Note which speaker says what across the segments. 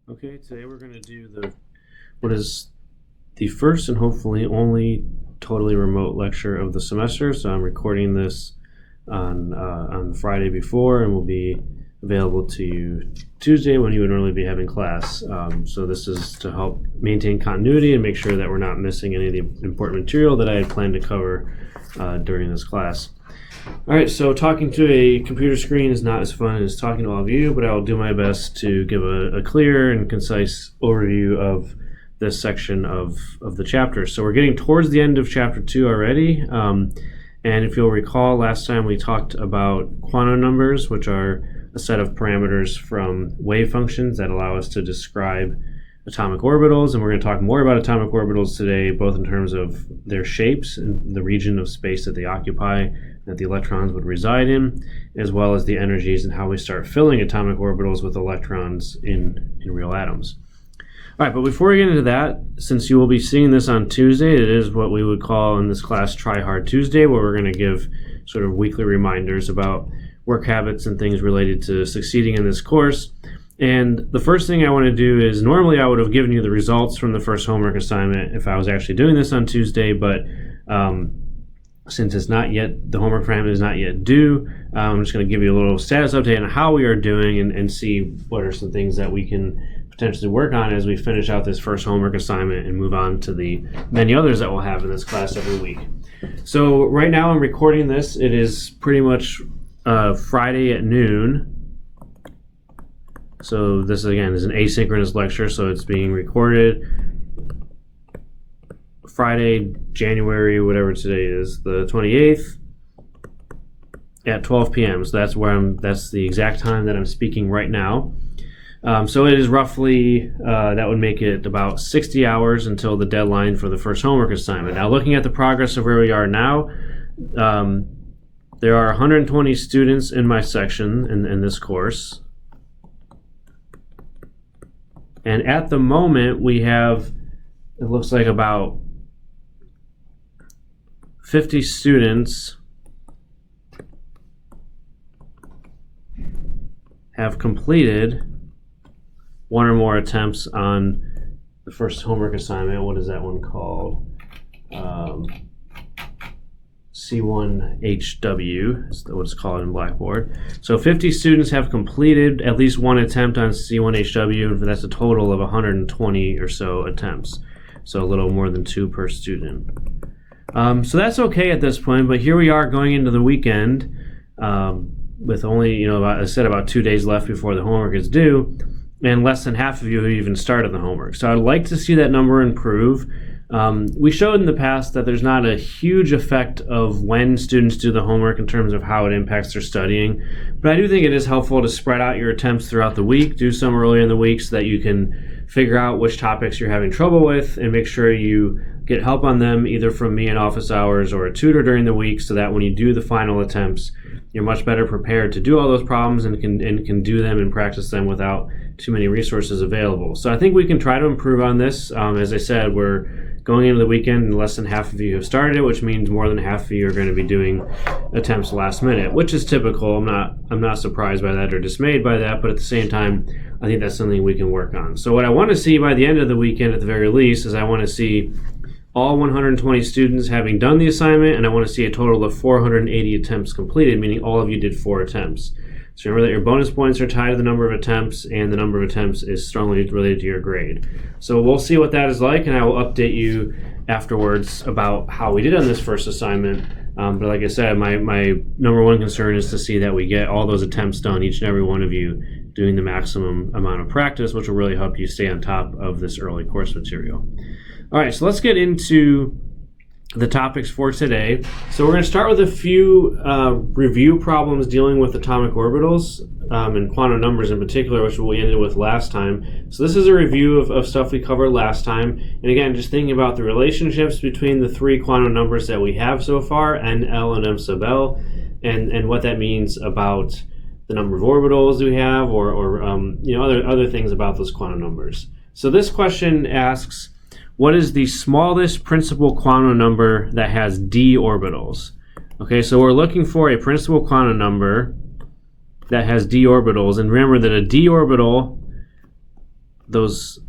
Speaker 1: Okay, today we're going to do what is the first and hopefully only totally remote lecture of the semester. So I'm recording this on Friday before, and will be available to you Tuesday when you would normally be having class. So this is to help maintain continuity and make sure that we're not missing any of the important material that I had planned to cover during this class. All right, so talking to a computer screen is not as fun as talking to all of you, but I'll do my best to give a clear and concise overview of this section of the chapter. So we're getting towards the end of chapter 2 already, and if you'll recall, last time we talked about quantum numbers, which are a set of parameters from wave functions that allow us to describe atomic orbitals, and we're going to talk more about atomic orbitals today, both in terms of their shapes and the region of space that they occupy, that the electrons would reside in, as well as the energies and how we start filling atomic orbitals with electrons in real atoms. All right, but before we get into that, since you will be seeing this on Tuesday, it is what we would call in this class Try Hard Tuesday, where we're going to give sort of weekly reminders about work habits and things related to succeeding in this course. And the first thing I want to do is, normally I would have given you the results from the first homework assignment if I was actually doing this on Tuesday, but since it's not yet, the homework assignment is not yet due, I'm just going to give you a little status update on how we are doing and see what are some things that we can potentially work on as we finish out this first homework assignment and move on to the many others that we'll have in this class every week. So right now I'm recording this. It is pretty much Friday at noon. So this, again, is an asynchronous lecture, so it's being recorded Friday, January, whatever today is, the 28th at 12 p.m. So that's the exact time that I'm speaking right now. So it is roughly, that would make it about 60 hours until the deadline for the first homework assignment. Now, looking at the progress of where we are now, there are 120 students in my section in this course. And at the moment, we have, it looks like about 50 students have completed one or more attempts on the first homework assignment. What is that one called? C1HW is what it's called in Blackboard. So 50 students have completed at least one attempt on C1HW. That's a total of 120 or so attempts. So a little more than 2 per student. So that's okay at this point, but here we are going into the weekend with only, I said, about 2 days left before the homework is due, and less than half of you have even started the homework. So I'd like to see that number improve. We showed in the past that there's not a huge effect of when students do the homework in terms of how it impacts their studying, but I do think it is helpful to spread out your attempts throughout the week, do some earlier in the week so that you can figure out which topics you're having trouble with and make sure you get help on them either from me in office hours or a tutor during the week, so that when you do the final attempts, you're much better prepared to do all those problems and can do them and practice them without too many resources available. So I think we can try to improve on this. As I said, we're going into the weekend and less than half of you have started it, which means more than half of you are going to be doing attempts last minute, which is typical. I'm not surprised by that or dismayed by that, but at the same time, I think that's something we can work on. So what I want to see by the end of the weekend at the very least is I want to see all 120 students having done the assignment, and I want to see a total of 480 attempts completed, meaning all of you did 4 attempts. So remember that your bonus points are tied to the number of attempts, and the number of attempts is strongly related to your grade. So we'll see what that is like, and I will update you afterwards about how we did on this first assignment. But like I said, my number one concern is to see that we get all those attempts done, each and every one of you doing the maximum amount of practice, which will really help you stay on top of this early course material. All right, so let's get into the topics for today. So we're going to start with a few review problems dealing with atomic orbitals and quantum numbers in particular, which we ended with last time. So this is a review of stuff we covered last time. And again, just thinking about the relationships between the 3 quantum numbers that we have so far, N, L, and M sub L, and what that means about the number of orbitals we have, or other things about those quantum numbers. So this question asks, what is the smallest principal quantum number that has d orbitals? Okay, so we're looking for a principal quantum number that has d orbitals, and remember that a d orbital those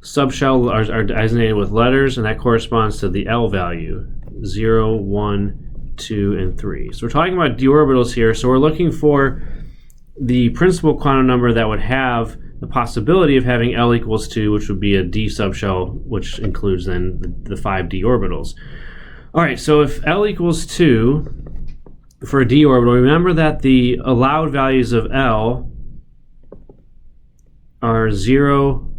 Speaker 1: subshell are designated with letters, and that corresponds to the L value, 0, 1, 2, and 3. So we're talking about d orbitals here, so we're looking for the principal quantum number that would have the possibility of having L equals 2, which would be a d subshell, which includes then the 5 d orbitals. All right, so if L equals 2 for a d orbital, remember that the allowed values of L are 0,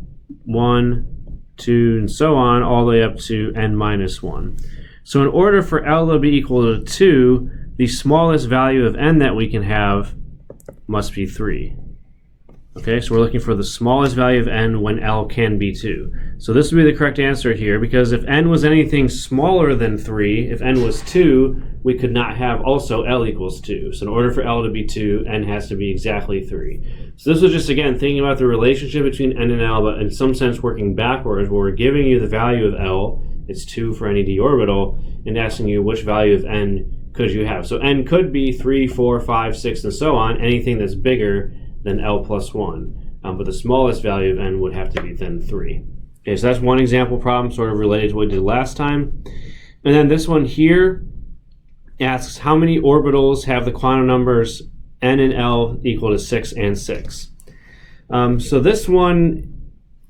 Speaker 1: 1, 2, and so on, all the way up to n minus 1. So in order for L to be equal to 2, the smallest value of n that we can have must be 3. Okay, so we're looking for the smallest value of n when L can be 2. So this would be the correct answer here, because if n was anything smaller than 3, if n was 2, we could not have also L equals 2. So in order for L to be 2, n has to be exactly 3. So this was just, again, thinking about the relationship between n and L, but in some sense working backwards, where we're giving you the value of L, it's 2 for any d orbital, and asking you which value of n could you have. So n could be 3, 4, 5, 6, and so on, anything that's bigger than L plus 1. But the smallest value of n would have to be then 3. Okay, so that's one example problem sort of related to what we did last time. And then this one here asks how many orbitals have the quantum numbers n and L equal to 6 and 6. So this one,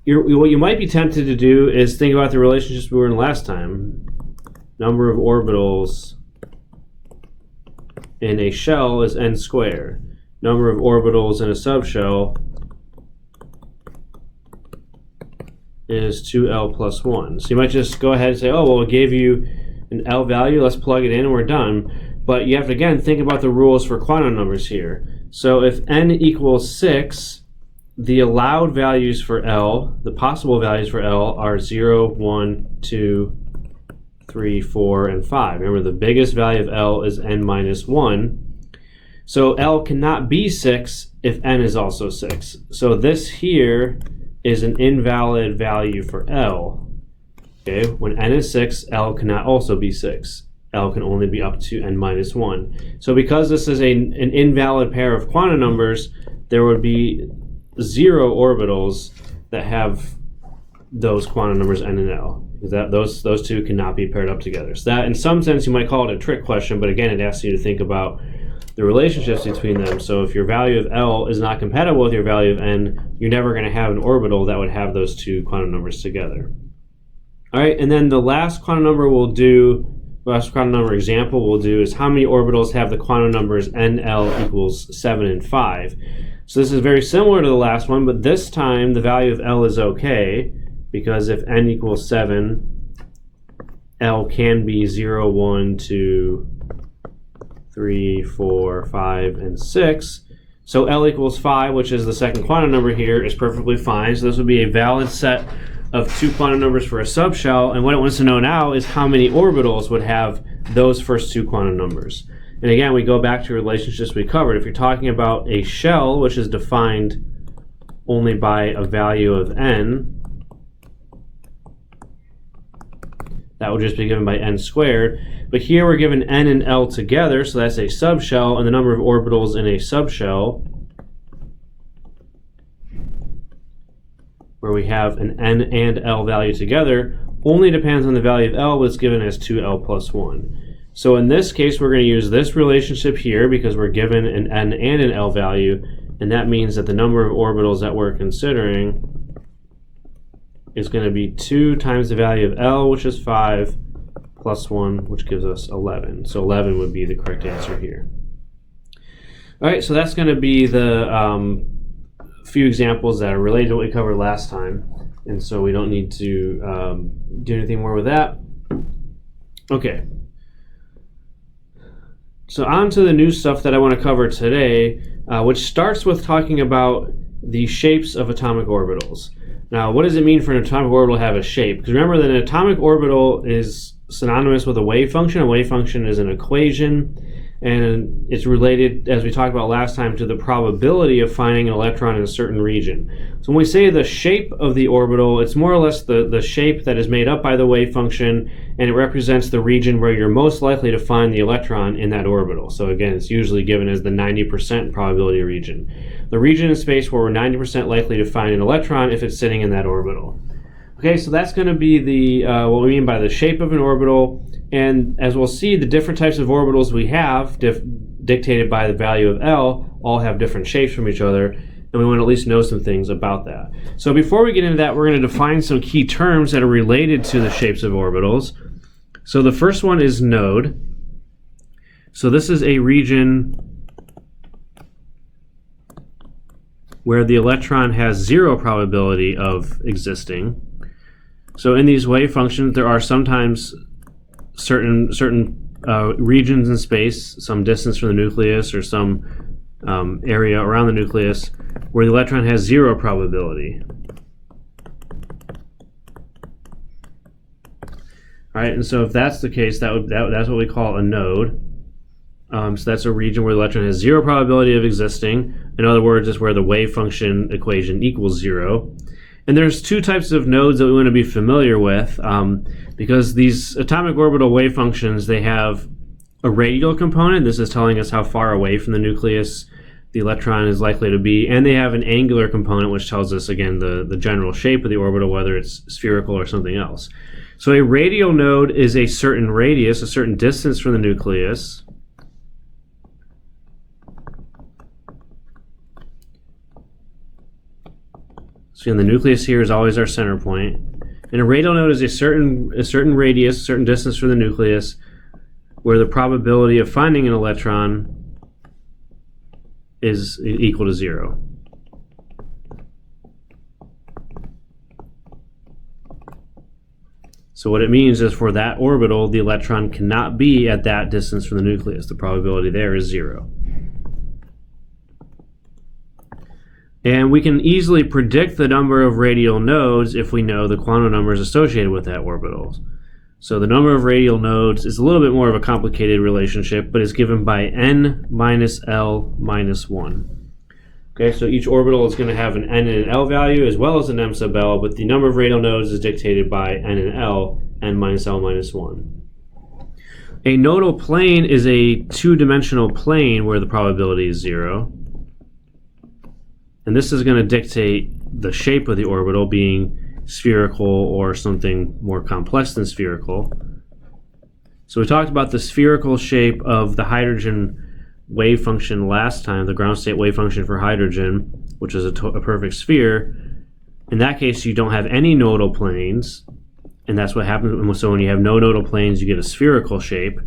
Speaker 1: what you might be tempted to do is think about the relationships we were in last time. Number of orbitals in a shell is n squared. Number of orbitals in a subshell is 2L plus 1. So you might just go ahead and say, oh, well, it gave you an L value, let's plug it in and we're done. But you have to, again, think about the rules for quantum numbers here. So if n equals 6, the allowed values for L, the possible values for L, are 0, 1, 2, 3, 4, and 5. Remember, the biggest value of L is n minus 1. So L cannot be 6 if n is also 6. So this here is an invalid value for L. Okay, when n is 6, L cannot also be 6. L can only be up to n minus 1. So because this is an invalid pair of quantum numbers, there would be 0 orbitals that have those quantum numbers n and L. Because those two cannot be paired up together. So that, in some sense, you might call it a trick question, but again, it asks you to think about the relationships between them. So if your value of L is not compatible with your value of n, you're never going to have an orbital that would have those two quantum numbers together. All right, and then the last quantum number last quantum number example we'll do is how many orbitals have the quantum numbers nl equals 7 and 5. So this is very similar to the last one, but this time the value of L is okay, because if n equals 7, L can be 0, 1, 2, 3, 4, 5, and 6. So L equals 5, which is the second quantum number here, is perfectly fine. So this would be a valid set of two quantum numbers for a subshell. And what it wants to know now is how many orbitals would have those first two quantum numbers. And again, we go back to relationships we covered. If you're talking about a shell, which is defined only by a value of n, that would just be given by n squared. But here we're given n and L together, so that's a subshell, and the number of orbitals in a subshell, where we have an n and L value together, only depends on the value of L, but it's given as 2L plus 1. So in this case, we're going to use this relationship here because we're given an n and an L value, and that means that the number of orbitals that we're considering is going to be 2 times the value of L, which is 5, plus 1, which gives us 11. So 11 would be the correct answer here. All right, so that's going to be the few examples that are related to what we covered last time, and so we don't need to do anything more with that. Okay. So on to the new stuff that I want to cover today, which starts with talking about the shapes of atomic orbitals. Now, what does it mean for an atomic orbital to have a shape? Because remember that an atomic orbital is synonymous with a wave function. A wave function is an equation And it's related, as we talked about last time, to the probability of finding an electron in a certain region. So when we say the shape of the orbital, it's more or less the shape that is made up by the wave function, and it represents the region where you're most likely to find the electron in that orbital. So again, it's usually given as the 90% probability region. The region in space where we're 90% likely to find an electron if it's sitting in that orbital. Okay, so that's going to be the what we mean by the shape of an orbital. And as we'll see, the different types of orbitals we have, dictated by the value of L, all have different shapes from each other, and we want to at least know some things about that. So before we get into that, we're going to define some key terms that are related to the shapes of orbitals. So the first one is node. So this is a region where the electron has 0 probability of existing. So in these wave functions, there are sometimes certain regions in space, some distance from the nucleus or some area around the nucleus, where the electron has 0 probability. All right, and so if that's the case, that's what we call a node. So that's a region where the electron has 0 probability of existing. In other words, it's where the wave function equation equals 0. And there's two types of nodes that we want to be familiar with, because these atomic orbital wave functions, they have a radial component. This is telling us how far away from the nucleus the electron is likely to be, and they have an angular component, which tells us, again, the general shape of the orbital, whether it's spherical or something else. So a radial node is a certain radius, a certain distance from the nucleus. So the nucleus here is always our center point. And a radial node is a certain radius, a certain distance from the nucleus, where the probability of finding an electron is equal to 0. So what it means is for that orbital, the electron cannot be at that distance from the nucleus. The probability there is 0. And we can easily predict the number of radial nodes if we know the quantum numbers associated with that orbital. So the number of radial nodes is a little bit more of a complicated relationship, but it's given by n minus L minus 1. Okay, so each orbital is going to have an n and an L value as well as an m sub L, but the number of radial nodes is dictated by n and L, n minus L minus 1. A nodal plane is a two-dimensional plane where the probability is 0. And this is going to dictate the shape of the orbital, being spherical or something more complex than spherical. So we talked about the spherical shape of the hydrogen wave function last time, the ground state wave function for hydrogen, which is a perfect sphere. In that case, you don't have any nodal planes, and that's what happens. So when you have no nodal planes, you get a spherical shape.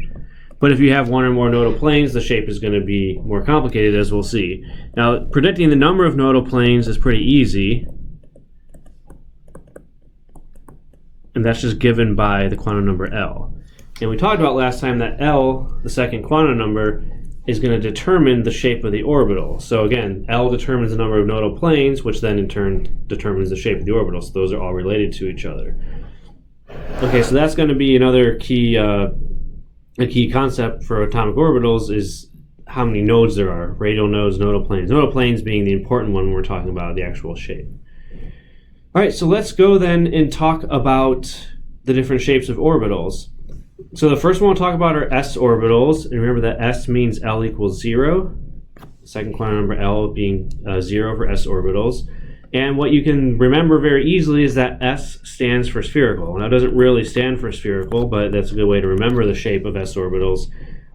Speaker 1: But if you have one or more nodal planes, the shape is going to be more complicated, as we'll see. Now, predicting the number of nodal planes is pretty easy. And that's just given by the quantum number L. And we talked about last time that L, the second quantum number, is going to determine the shape of the orbital. So again, L determines the number of nodal planes, which then in turn determines the shape of the orbital. So those are all related to each other. Okay, so that's going to be another key a key concept for atomic orbitals is how many nodes there are. Radial nodes, nodal planes. Nodal planes being the important one when we're talking about the actual shape. All right, so let's go then and talk about the different shapes of orbitals. So the first one we'll talk about are s orbitals. And remember that s means L equals 0. Second quantum number L being 0 for s orbitals. And what you can remember very easily is that S stands for spherical. Now, it doesn't really stand for spherical, but that's a good way to remember the shape of s orbitals.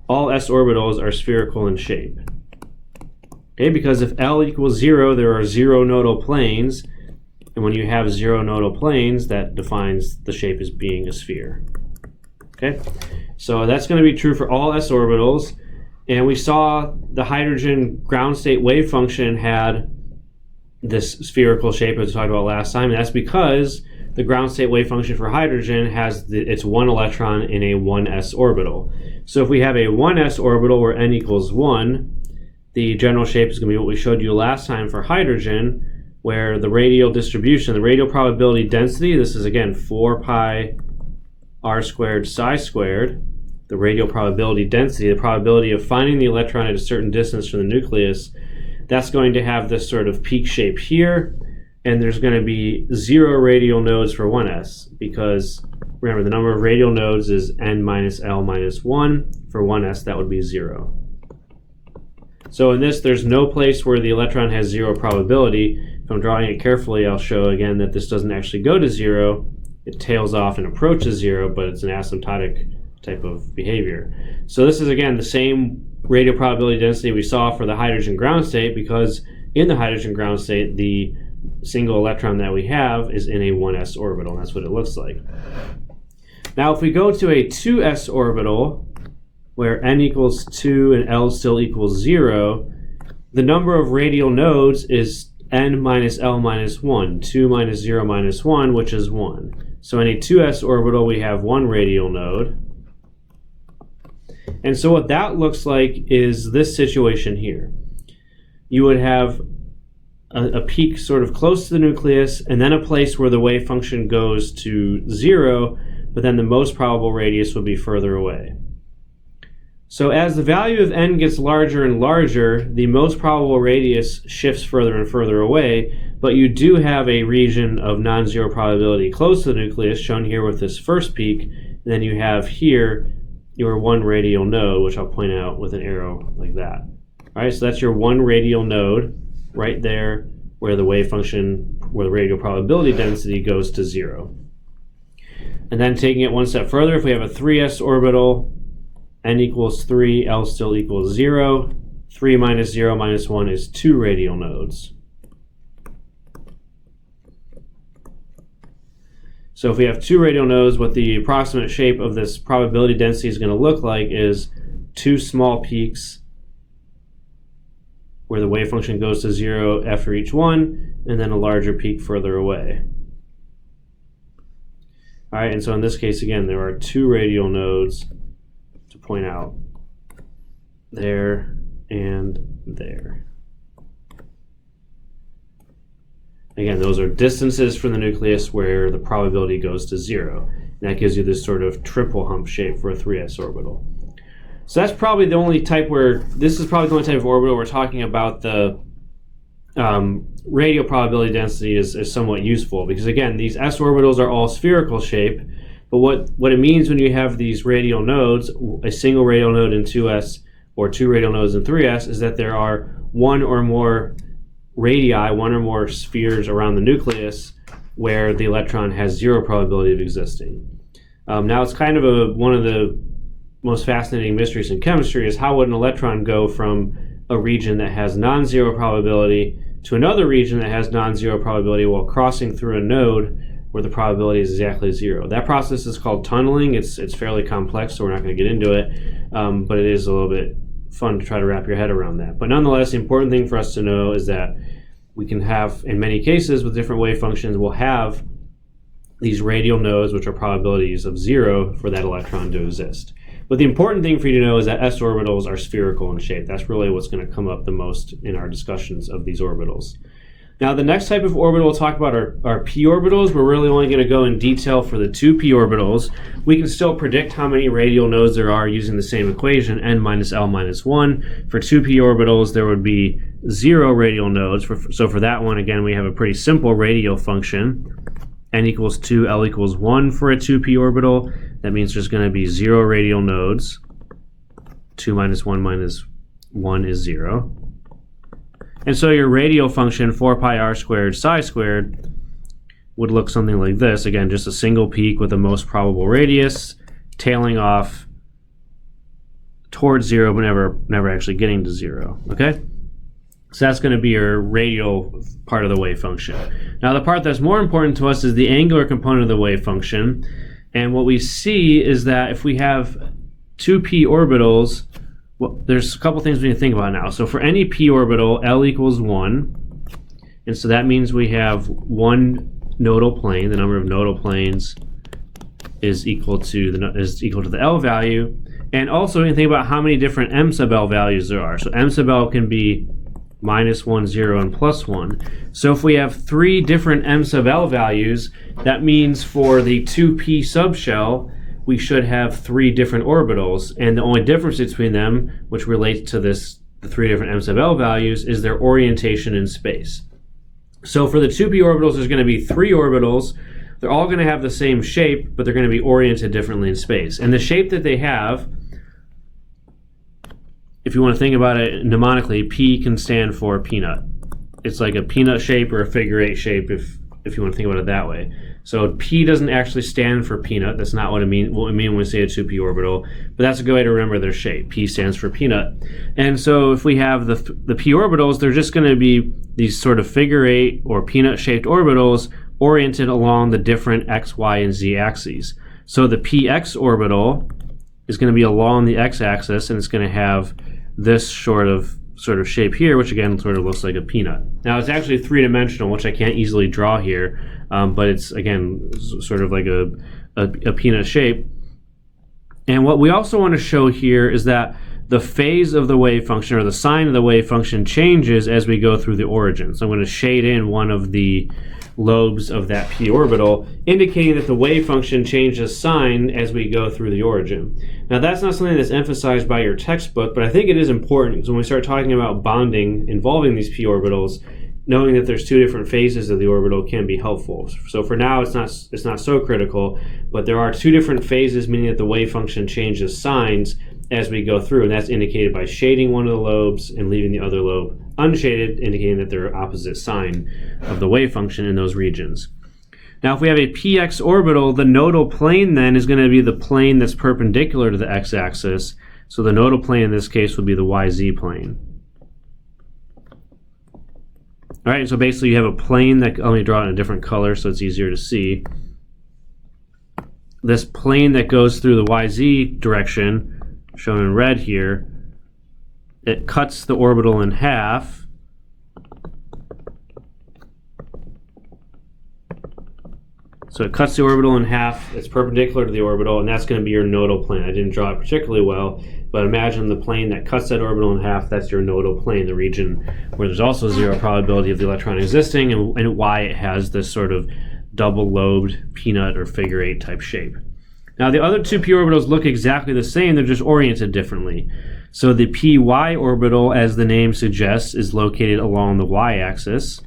Speaker 1: All s orbitals are spherical in shape. Okay, because if L equals 0, there are 0 nodal planes. And when you have 0 nodal planes, that defines the shape as being a sphere. Okay, so that's going to be true for all s orbitals. And we saw the hydrogen ground state wave function had this spherical shape as we talked about last time, and that's because the ground state wave function for hydrogen has its one electron in a 1s orbital. So if we have a 1s orbital where n equals 1, the general shape is going to be what we showed you last time for hydrogen, where the radial distribution, the radial probability density, this is again 4 pi r squared psi squared, the radial probability density, the probability of finding the electron at a certain distance from the nucleus, that's going to have this sort of peak shape here, and there's going to be 0 radial nodes for 1s, because remember the number of radial nodes is n minus l minus 1. For 1s, that would be 0. So in this, there's no place where the electron has 0 probability. If I'm drawing it carefully, I'll show again that this doesn't actually go to 0. It tails off and approaches 0, but it's an asymptotic type of behavior. So this is again the same radial probability density we saw for the hydrogen ground state, because in the hydrogen ground state, the single electron that we have is in a 1s orbital, and that's what it looks like. Now if we go to a 2s orbital, where n equals 2 and l still equals 0, the number of radial nodes is n minus l minus 1, 2 minus 0 minus 1, which is 1. So in a 2s orbital, we have 1 radial node. And so what that looks like is this situation here. You would have a peak sort of close to the nucleus, and then a place where the wave function goes to 0, but then the most probable radius would be further away. So as the value of n gets larger and larger, the most probable radius shifts further and further away, but you do have a region of non-zero probability close to the nucleus, shown here with this first peak, and then you have here your 1 radial node, which I'll point out with an arrow like that. All right, so that's your 1 radial node right there where the wave function, where the radial probability density goes to 0. And then taking it one step further, if we have a 3s orbital, n equals 3, l still equals 0. 3 minus 0 minus 1 is 2 radial nodes. So if we have 2 radial nodes, what the approximate shape of this probability density is going to look like is 2 small peaks where the wave function goes to 0 after each one, and then a larger peak further away. All right, and so in this case, again, there are 2 radial nodes to point out, there and there. Again, those are distances from the nucleus where the probability goes to 0. And that gives you this sort of triple hump shape for a 3s orbital. So that's probably the only type where, this is probably the only type of orbital we're talking about the radial probability density is somewhat useful, because again, these s orbitals are all spherical shape, but what it means when you have these radial nodes, a single radial node in 2s or 2 radial nodes in 3s, is that there are 1 or more radii, 1 or more spheres around the nucleus where the electron has 0 probability of existing. Now it's kind of one of the most fascinating mysteries in chemistry is how would an electron go from a region that has non-zero probability to another region that has non-zero probability while crossing through a node where the probability is exactly 0. That process is called tunneling. It's fairly complex, so we're not going to get into it, but it is a little bit fun to try to wrap your head around that. But nonetheless, the important thing for us to know is that we can have, in many cases with different wave functions, we'll have these radial nodes, which are probabilities of 0 for that electron to exist. But the important thing for you to know is that s orbitals are spherical in shape. That's really what's going to come up the most in our discussions of these orbitals. Now, the next type of orbital we'll talk about are p orbitals. We're really only going to go in detail for the 2p orbitals. We can still predict how many radial nodes there are using the same equation, n minus l minus 1. For 2p orbitals, there would be 0 radial nodes. So for that one, again, we have a pretty simple radial function. N equals 2, L equals 1 for a 2p orbital. That means there's going to be 0 radial nodes. 2 minus 1 is 0. And so your radial function, 4 pi r squared psi squared, would look something like this. Again, just a single peak with the most probable radius, tailing off towards 0, but never actually getting to 0. Okay? So that's going to be your radial part of the wave function. Now the part that's more important to us is the angular component of the wave function. And what we see is that if we have 2p orbitals, well, there's a couple things we need to think about now. So for any p orbital, L equals 1. And so that means we have 1 nodal plane. The number of nodal planes is equal to the L value. And also we can think about how many different m sub L values there are. So m sub L can be -1, 0, and +1. So if we have 3 different m sub L values, that means for the 2p subshell, we should have 3 different orbitals, and the only difference between them, which relates to the 3 different m sub L values, is their orientation in space. So for the 2p orbitals, there's going to be 3 orbitals. They're all going to have the same shape, but they're going to be oriented differently in space. And the shape that they have, if you want to think about it mnemonically, P can stand for peanut. It's like a peanut shape or a figure 8 shape if you want to think about it that way. So P doesn't actually stand for peanut. That's not what we mean when we say a 2p orbital, but that's a good way to remember their shape. P stands for peanut. And so if we have the p orbitals, they're just going to be these sort of figure 8 or peanut shaped orbitals oriented along the different x, y, and z axes. So the px orbital is going to be along the x-axis, and it's going to have this sort of shape here, which again sort of looks like a peanut. Now it's actually 3-dimensional, which I can't easily draw here, but it's again sort of like a peanut shape. And what we also want to show here is that the phase of the wave function, or the sign of the wave function, changes as we go through the origin. So I'm going to shade in one of the lobes of that p orbital, indicating that the wave function changes sign as we go through the origin. Now that's not something that's emphasized by your textbook, but I think it is important, because when we start talking about bonding involving these p orbitals, knowing that there's 2 different phases of the orbital can be helpful. So for now it's not so critical, but there are 2 different phases, meaning that the wave function changes signs as we go through, and that's indicated by shading one of the lobes and leaving the other lobe unshaded, indicating that they're opposite sign of the wave function in those regions. Now if we have a px orbital, the nodal plane then is going to be the plane that's perpendicular to the x-axis. So the nodal plane in this case would be the yz plane. All right, so basically you have a plane that, let me draw it in a different color so it's easier to see. This plane that goes through the yz direction, shown in red here, it cuts the orbital in half. So it cuts the orbital in half, it's perpendicular to the orbital, and that's going to be your nodal plane. I didn't draw it particularly well, but imagine the plane that cuts that orbital in half, that's your nodal plane, the region where there's also 0 probability of the electron existing, and why it has this sort of double-lobed peanut or figure 8 type shape. Now the other 2p orbitals look exactly the same, they're just oriented differently. So the py orbital, as the name suggests, is located along the y-axis.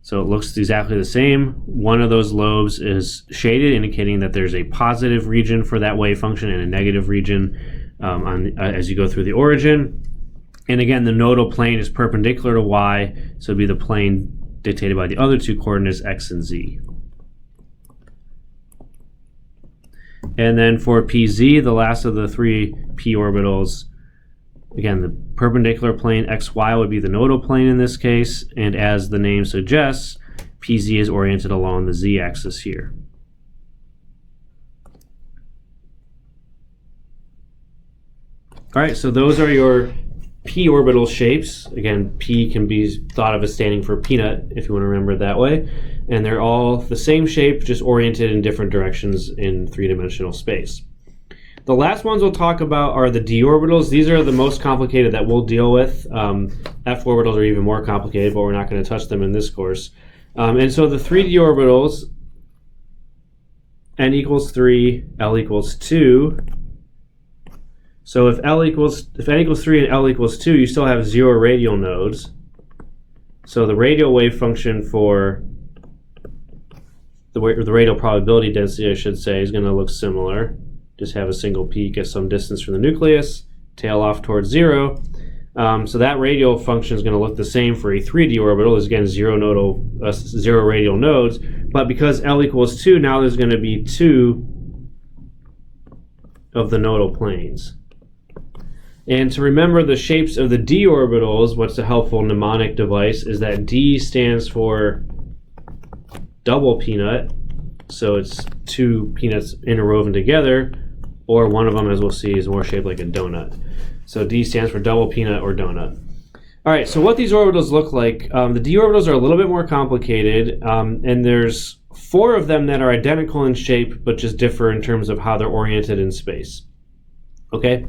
Speaker 1: So it looks exactly the same. One of those lobes is shaded, indicating that there's a positive region for that wave function and a negative region as you go through the origin. And again, the nodal plane is perpendicular to y, so it'd be the plane dictated by the other 2 coordinates, x and z. And then for pz, the last of the 3 p orbitals, again, the perpendicular plane xy would be the nodal plane in this case, and as the name suggests, pz is oriented along the z-axis here. All right, so those are your p orbital shapes. Again, p can be thought of as standing for peanut, if you want to remember it that way. And they're all the same shape, just oriented in different directions in 3-dimensional space. The last ones we'll talk about are the d orbitals. These are the most complicated that we'll deal with. F orbitals are even more complicated, but we're not going to touch them in this course. And so the 3 d orbitals, n equals 3, L equals 2. So if n equals 3 and L equals 2, you still have 0 radial nodes. So the radial wave function for the radial probability density, I should say, is going to look similar. Just have a single peak at some distance from the nucleus, tail off towards 0. So that radial function is going to look the same for a 3d orbital. There's again 0 radial nodes, but because L equals 2, now there's going to be 2 of the nodal planes. And to remember the shapes of the d orbitals, what's a helpful mnemonic device is that d stands for double peanut, so it's 2 peanuts interwoven together, or one of them, as we'll see, is more shaped like a donut. So d stands for double peanut or donut. All right, so what these orbitals look like, the d orbitals are a little bit more complicated, and there's 4 of them that are identical in shape, but just differ in terms of how they're oriented in space. Okay,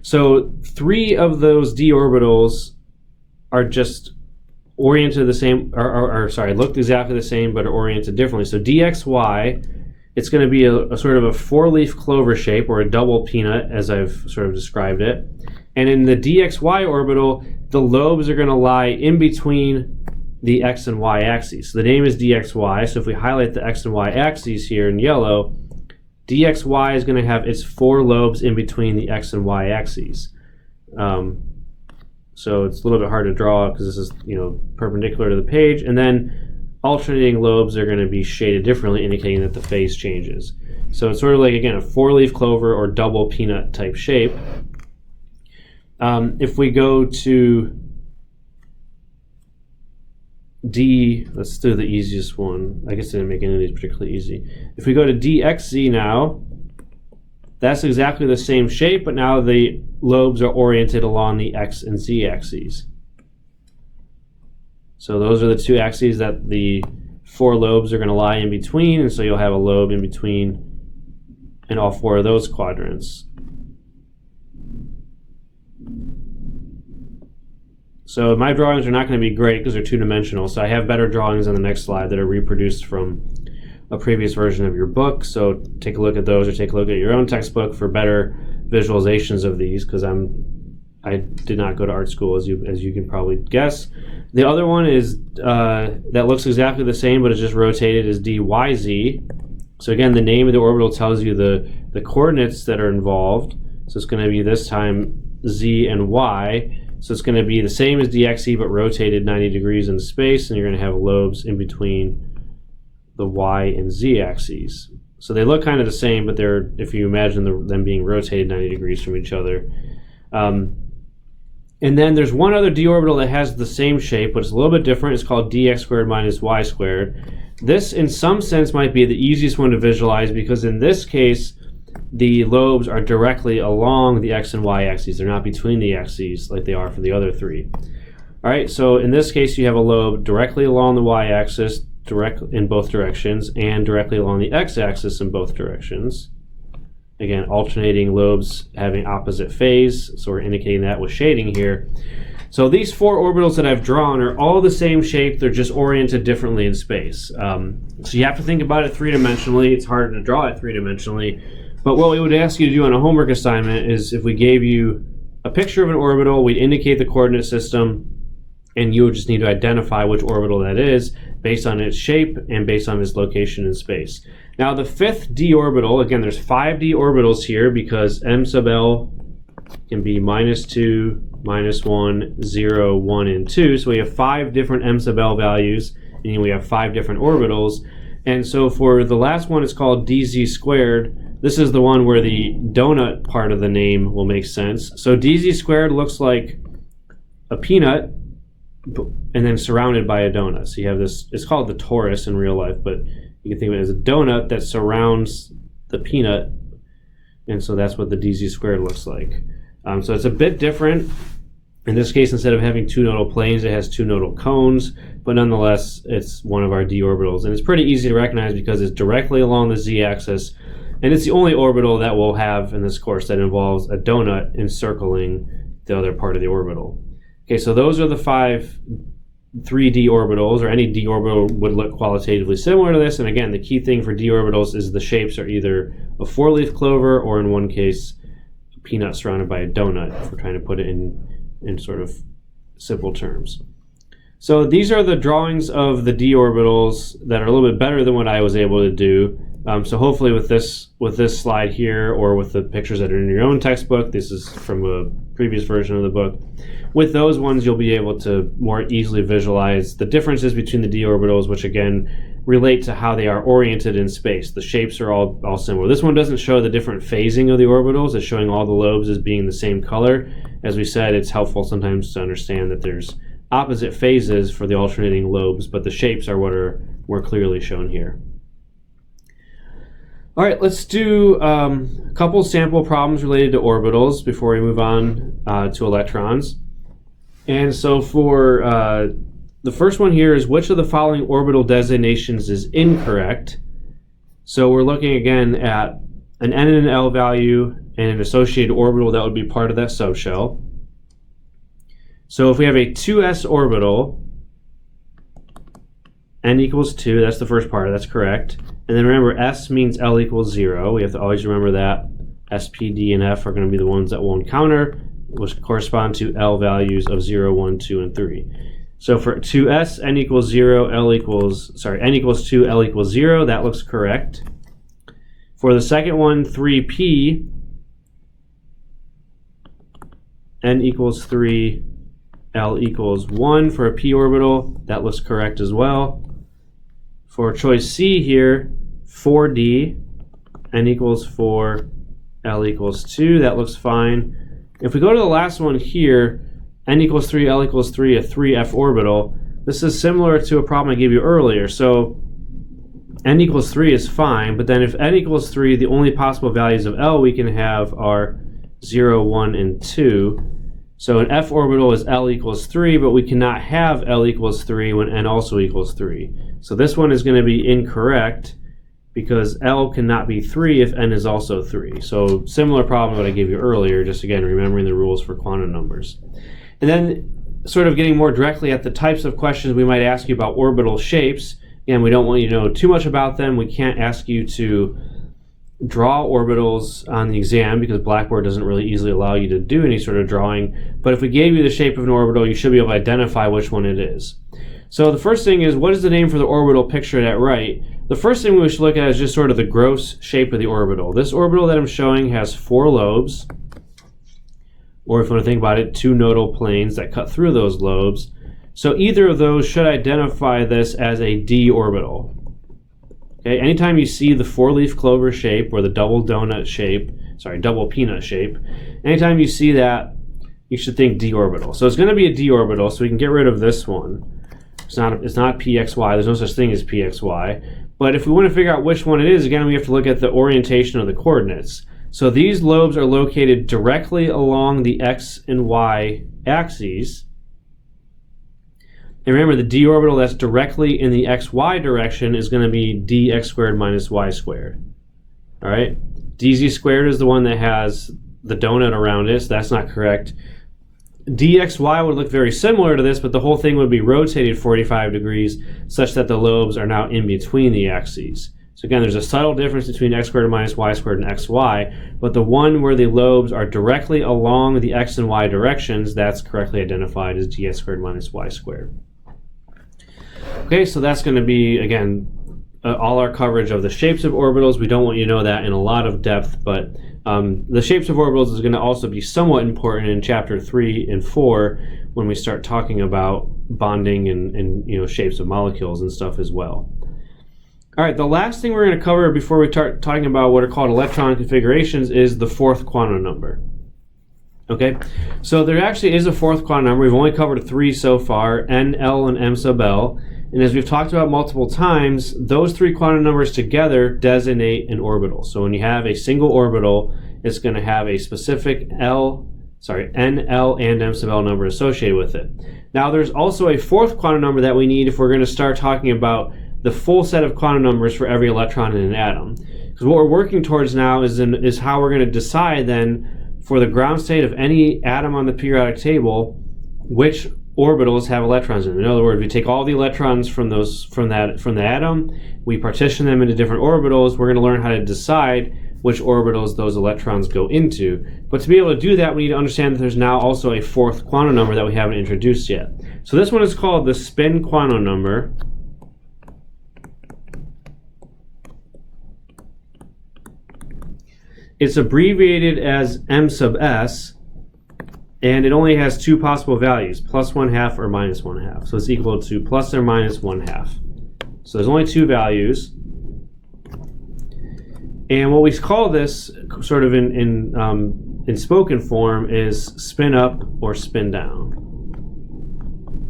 Speaker 1: so 3 of those d orbitals are just oriented the same, look exactly the same, but are oriented differently. So dxy it's going to be a sort of a four-leaf clover shape, or a double peanut, as I've sort of described it. And in the dxy orbital, the lobes are going to lie in between the x and y axes. So the name is dxy, so if we highlight the x and y axes here in yellow, dxy is going to have its four lobes in between the x and y axes. So it's a little bit hard to draw because this is, perpendicular to the page. And then alternating lobes are going to be shaded differently, indicating that the phase changes. So it's sort of like, again, a four-leaf clover or double peanut type shape. If we go to D, let's do the easiest one. I guess I didn't make any of these particularly easy. If we go to DXZ now, that's exactly the same shape, but now the lobes are oriented along the x and z axes. So those are the two axes that the four lobes are going to lie in between, and so you'll have a lobe in between in all four of those quadrants. So my drawings are not going to be great because they're two-dimensional, so I have better drawings on the next slide that are reproduced from a previous version of your book. So take a look at those, or take a look at your own textbook for better visualizations of these, because I did not go to art school, as you can probably guess. The other one is that looks exactly the same, but it's just rotated, is DYZ. So again, the name of the orbital tells you the coordinates that are involved. So it's going to be this time Z and Y. So it's going to be the same as DXZ, but rotated 90 degrees in space, and you're going to have lobes in between the Y and Z axes. So they look kind of the same, but they're, if you imagine them being rotated 90 degrees from each other. And then there's one other d orbital that has the same shape, but it's a little bit different. It's called dx squared minus y squared. This, in some sense, might be the easiest one to visualize, because in this case, the lobes are directly along the x and y axes. They're not between the axes like they are for the other three. All right, so in this case, you have a lobe directly along the y-axis, direct in both directions, and directly along the x-axis in both directions. Again, alternating lobes having opposite phase, so we're indicating that with shading here. So these four orbitals that I've drawn are all the same shape, they're just oriented differently in space. So you have to think about it three-dimensionally. It's harder to draw it three-dimensionally. But what we would ask you to do on a homework assignment is, if we gave you a picture of an orbital, we'd indicate the coordinate system, and you would just need to identify which orbital that is based on its shape and based on its location in space. Now the fifth d orbital, again, there's 5 d orbitals here because m sub l can be -2, -1, 0, 1, and 2. So we have 5 different m sub l values, and we have 5 different orbitals. And so for the last one, it's called dz squared. This is the one where the donut part of the name will make sense. So dz squared looks like a peanut and then surrounded by a donut. So you have this, it's called the torus in real life, but you can think of it as a donut that surrounds the peanut, and so that's what the dz squared looks like. So it's a bit different. In this case, instead of having 2 nodal planes, it has 2 nodal cones, but nonetheless, it's one of our d orbitals. And it's pretty easy to recognize because it's directly along the z-axis, and it's the only orbital that we'll have in this course that involves a donut encircling the other part of the orbital. Okay, so those are the 5 3D orbitals, or any d orbital would look qualitatively similar to this. And again, the key thing for d orbitals is the shapes are either a 4-leaf clover, or in one case, a peanut surrounded by a donut, if we're trying to put it in sort of simple terms. So these are the drawings of the d orbitals that are a little bit better than what I was able to do. So hopefully with this slide here, or with the pictures that are in your own textbook, this is from a previous version of the book, with those ones you'll be able to more easily visualize the differences between the d orbitals, which again relate to how they are oriented in space. The shapes are all similar. This one doesn't show the different phasing of the orbitals. It's showing all the lobes as being the same color. As we said, it's helpful sometimes to understand that there's opposite phases for the alternating lobes, but the shapes are what are more clearly shown here. All right, let's do a couple sample problems related to orbitals before we move on to electrons. And so for the first one here is, which of the following orbital designations is incorrect? So we're looking again at an n and an l value and an associated orbital that would be part of that subshell. So if we have a 2s orbital, n equals 2, that's the first part, that's correct. And then remember, S means L equals 0. We have to always remember that. S, P, D, and F are going to be the ones that will encounter, which correspond to L values of 0, 1, 2, and 3. So for 2S, N equals 0, N equals 2, L equals 0. That looks correct. For the second one, 3P, N equals 3, L equals 1 for a p orbital. That looks correct as well. For choice C here, 4D, N equals 4, L equals 2. That looks fine. If we go to the last one here, N equals 3, L equals 3, a 3F orbital, this is similar to a problem I gave you earlier. So N equals 3 is fine, but then if N equals 3, the only possible values of L we can have are 0, 1, and 2. So an F orbital is L equals 3, but we cannot have L equals 3 when N also equals 3. So this one is going to be incorrect because L cannot be 3 if N is also 3. So similar problem that I gave you earlier, just again remembering the rules for quantum numbers. And then sort of getting more directly at the types of questions we might ask you about orbital shapes. Again, we don't want you to know too much about them. We can't ask you to draw orbitals on the exam because Blackboard doesn't really easily allow you to do any sort of drawing. But if we gave you the shape of an orbital, you should be able to identify which one it is. So the first thing is, what is the name for the orbital pictured at right? The first thing we should look at is just sort of the gross shape of the orbital. This orbital that I'm showing has 4 lobes, or if you want to think about it, 2 nodal planes that cut through those lobes. So either of those should identify this as a d orbital. Okay, anytime you see the 4-leaf clover shape or the double peanut shape, anytime you see that, you should think d orbital. So it's going to be a d orbital, so we can get rid of this one. It's not pxy. There's no such thing as pxy. But if we want to figure out which one it is, again, we have to look at the orientation of the coordinates. So these lobes are located directly along the x and y axes. And remember, the d orbital that's directly in the xy direction is going to be dx squared minus y squared. All right? dz squared is the one that has the donut around it, so that's not correct. dxy would look very similar to this, but the whole thing would be rotated 45 degrees such that the lobes are now in between the axes. So again, there's a subtle difference between x squared minus y squared and xy, but the one where the lobes are directly along the x and y directions, that's correctly identified as dx squared minus y squared. Okay, so that's going to be, again, all our coverage of the shapes of orbitals. We don't want you to know that in a lot of depth, but the shapes of orbitals is going to also be somewhat important in chapter 3 and 4 when we start talking about bonding and shapes of molecules and stuff as well. All right, the last thing we're going to cover before we start talking about what are called electron configurations is the 4th quantum number. Okay, so there actually is a 4th quantum number. We've only covered 3 so far, N, L, and M sub L. And as we've talked about multiple times, those 3 quantum numbers together designate an orbital. So when you have a single orbital, it's going to have a specific N, L, and M sub L number associated with it. Now there's also a 4th quantum number that we need if we're going to start talking about the full set of quantum numbers for every electron in an atom. Because what we're working towards now is how we're going to decide then for the ground state of any atom on the periodic table which orbitals have electrons in them. In other words, we take all the electrons from the atom, we partition them into different orbitals. We're going to learn how to decide which orbitals those electrons go into. But to be able to do that, we need to understand that there's now also a 4th quantum number that we haven't introduced yet. So this one is called the spin quantum number. It's abbreviated as M sub S, and it only has 2 possible values, plus 1/2 or minus 1/2. So it's equal to plus or minus 1/2. So there's only 2 values. And what we call this, sort of in spoken form, is spin up or spin down.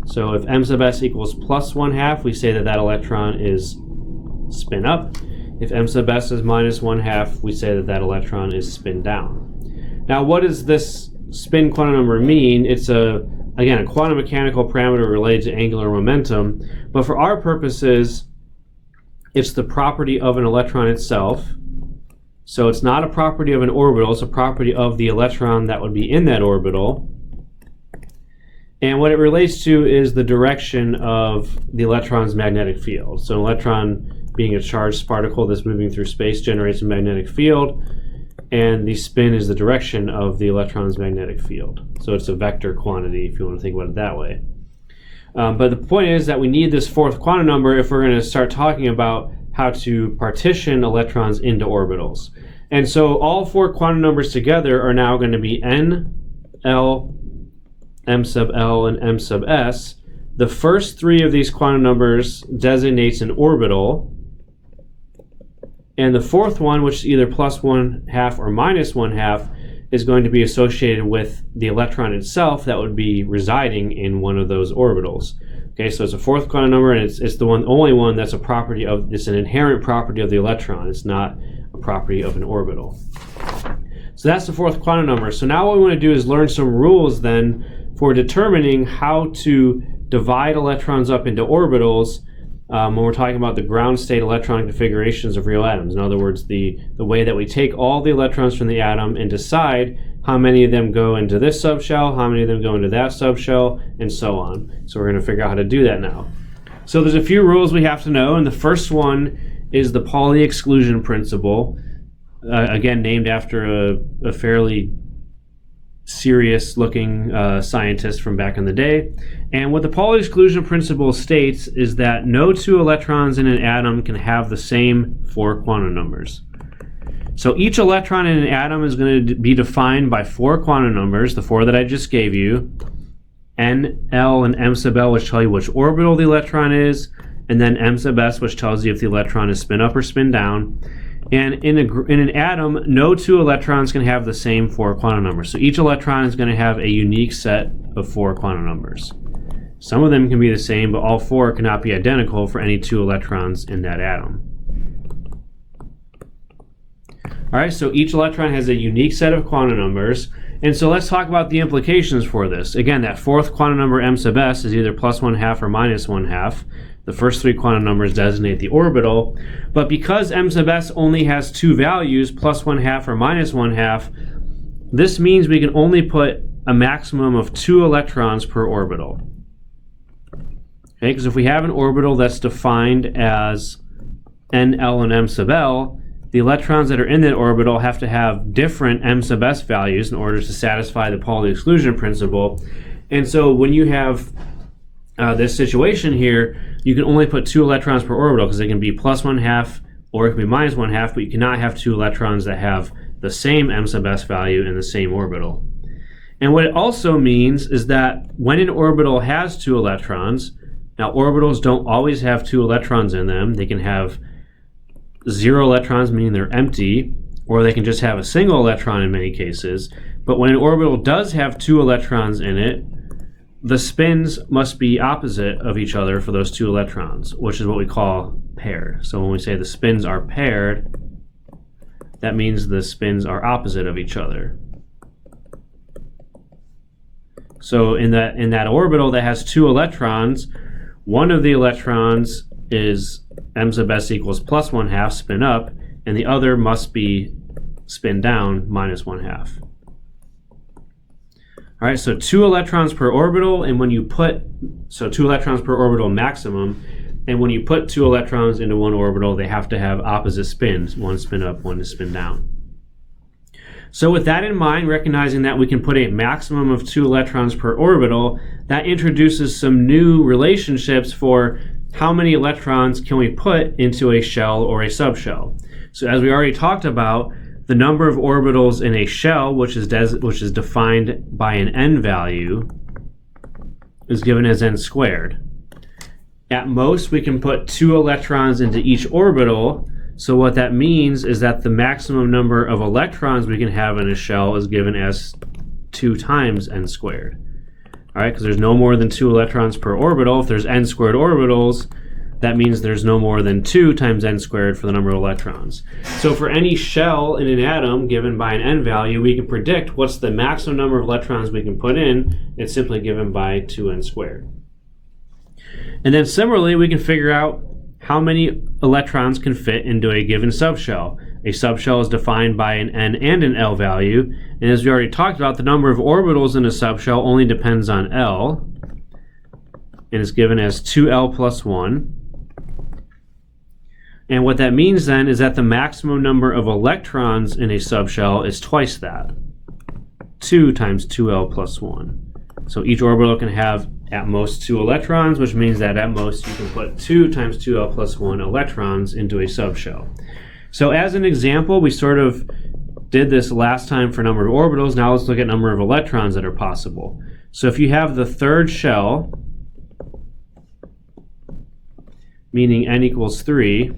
Speaker 1: So if M sub S equals plus 1/2, we say that that electron is spin up. If M sub S is minus 1/2, we say that that electron is spin down. Now, what does this spin quantum number mean? It's again a quantum mechanical parameter related to angular momentum, but for our purposes, it's the property of an electron itself. So it's not a property of an orbital, it's a property of the electron that would be in that orbital. And what it relates to is the direction of the electron's magnetic field. So an electron being a charged particle that's moving through space, generates a magnetic field, and the spin is the direction of the electron's magnetic field. So it's a vector quantity, if you want to think about it that way. But the point is that we need this fourth quantum number if we're going to start talking about how to partition electrons into orbitals. And so all four quantum numbers together are now going to be n, l, m sub l, and m sub s. The first three of these quantum numbers designates an orbital, and the fourth one, which is either plus 1/2 or minus 1/2, is going to be associated with the electron itself that would be residing in one of those orbitals. Okay, so it's a fourth quantum number, and it's the only one that's a property of, it's an inherent property of the electron. It's not a property of an orbital. So that's the fourth quantum number. So now what we want to do is learn some rules then for determining how to divide electrons up into orbitals when we're talking about the ground state electron configurations of real atoms. In other words, the way that we take all the electrons from the atom and decide how many of them go into this subshell, how many of them go into that subshell, and so on. So we're going to figure out how to do that now. So there's a few rules we have to know, and the first one is the Pauli exclusion principle, again named after a fairly serious-looking scientist from back in the day. And what the Pauli exclusion principle states is that no two electrons in an atom can have the same four quantum numbers. So each electron in an atom is going to be defined by four quantum numbers, the four that I just gave you, n, l, and m sub l, which tell you which orbital the electron is, and then m sub s, which tells you if the electron is spin up or spin down. And in an atom, no two electrons can have the same four quantum numbers. So each electron is going to have a unique set of four quantum numbers. Some of them can be the same, but all four cannot be identical for any two electrons in that atom. All right, so each electron has a unique set of quantum numbers. And so let's talk about the implications for this. Again, that fourth quantum number m sub s is either plus 1/2 or minus 1/2. The first three quantum numbers designate the orbital. But because m sub s only has two values, plus 1/2 or minus 1/2, this means we can only put a maximum of 2 electrons per orbital. Okay, because if we have an orbital that's defined as n, l, and m sub l, the electrons that are in that orbital have to have different m sub s values in order to satisfy the Pauli exclusion principle. And so when you have this situation here, you can only put 2 electrons per orbital because they can be plus 1/2 or it can be minus 1/2, but you cannot have 2 electrons that have the same m sub s value in the same orbital. And what it also means is that when an orbital has 2 electrons, now orbitals don't always have 2 electrons in them. They can have 0 electrons, meaning they're empty, or they can just have a single electron in many cases. But when an orbital does have 2 electrons in it, the spins must be opposite of each other for those 2 electrons, which is what we call paired. So when we say the spins are paired, that means the spins are opposite of each other. So in that orbital that has 2 electrons, one of the electrons is m sub s equals plus 1/2 spin up, and the other must be spin down minus 1/2. All right, so 2 electrons per orbital, and when you put, so 2 electrons per orbital maximum, and when you put 2 electrons into one orbital, they have to have opposite spins, one spin up, one to spin down. So with that in mind, recognizing that we can put a maximum of 2 electrons per orbital, that introduces some new relationships for how many electrons can we put into a shell or a subshell. So as we already talked about, the number of orbitals in a shell, which is defined by an n value, is given as n squared. At most, we can put 2 electrons into each orbital. So what that means is that the maximum number of electrons we can have in a shell is given as 2 times n squared. All right, because there's no more than 2 electrons per orbital. If there's n squared orbitals, that means there's no more than 2 times n squared for the number of electrons. So for any shell in an atom given by an n value, we can predict what's the maximum number of electrons we can put in. It's simply given by 2n squared. And then similarly, we can figure out how many electrons can fit into a given subshell. A subshell is defined by an n and an l value, and as we already talked about, the number of orbitals in a subshell only depends on l, and is given as 2l plus 1. And what that means then is that the maximum number of electrons in a subshell is twice that. 2 times 2L plus 1. So each orbital can have at most 2 electrons, which means that at most you can put 2 times 2L plus 1 electrons into a subshell. So as an example, we sort of did this last time for number of orbitals. Now let's look at number of electrons that are possible. So if you have the third shell, meaning n equals 3,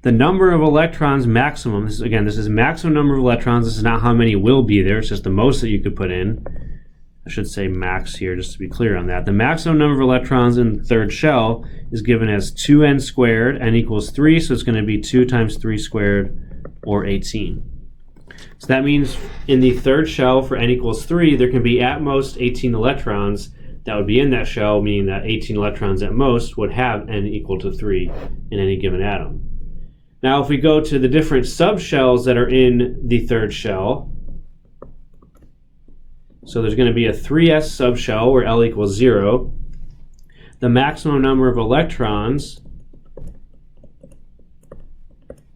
Speaker 1: the number of electrons maximum, this is maximum number of electrons, this is not how many will be there, it's just the most that you could put in. I should say max here just to be clear on that. The maximum number of electrons in the third shell is given as 2n squared, n equals 3, so it's going to be 2 times 3 squared, or 18. So that means in the third shell for n equals 3, there can be at most 18 electrons that would be in that shell, meaning that 18 electrons at most would have n equal to 3 in any given atom. Now if we go to the different subshells that are in the third shell, so there's going to be a 3s subshell where L equals 0. The maximum number of electrons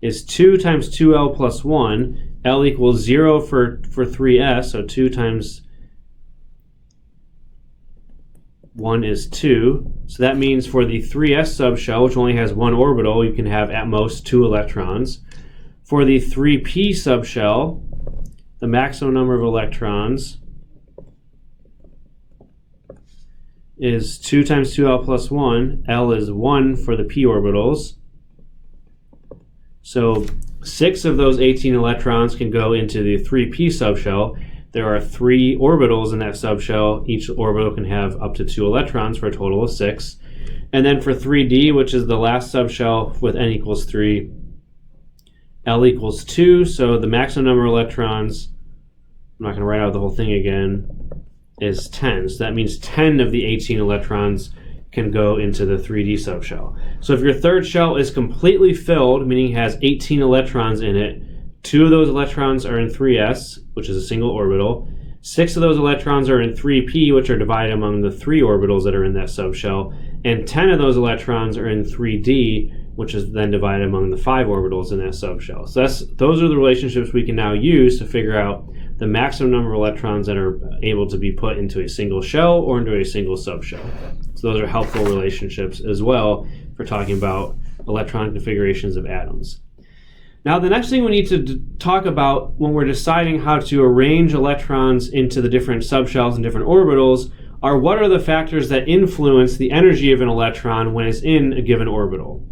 Speaker 1: is 2 times 2L plus 1. L equals 0 for 3s, so 2 times 1 is 2. So that means for the 3s subshell, which only has one orbital, you can have at most 2 electrons. For the 3p subshell, the maximum number of electrons is 2 times 2L plus 1. L is 1 for the p orbitals. So 6 of those 18 electrons can go into the 3p subshell. There are 3 orbitals in that subshell. Each orbital can have up to 2 electrons for a total of 6. And then for 3d, which is the last subshell with n equals 3, L equals 2. So the maximum number of electrons, I'm not going to write out the whole thing again, is 10. So that means 10 of the 18 electrons can go into the 3d subshell. So if your third shell is completely filled, meaning it has 18 electrons in it, 2 of those electrons are in 3s, which is a single orbital. 6 of those electrons are in 3p, which are divided among the 3 orbitals that are in that subshell. And 10 of those electrons are in 3d, which is then divided among the 5 orbitals in that subshell. So those are the relationships we can now use to figure out the maximum number of electrons that are able to be put into a single shell or into a single subshell. So those are helpful relationships as well for talking about electron configurations of atoms. Now the next thing we need to talk about when we're deciding how to arrange electrons into the different subshells and different orbitals are what are the factors that influence the energy of an electron when it's in a given orbital.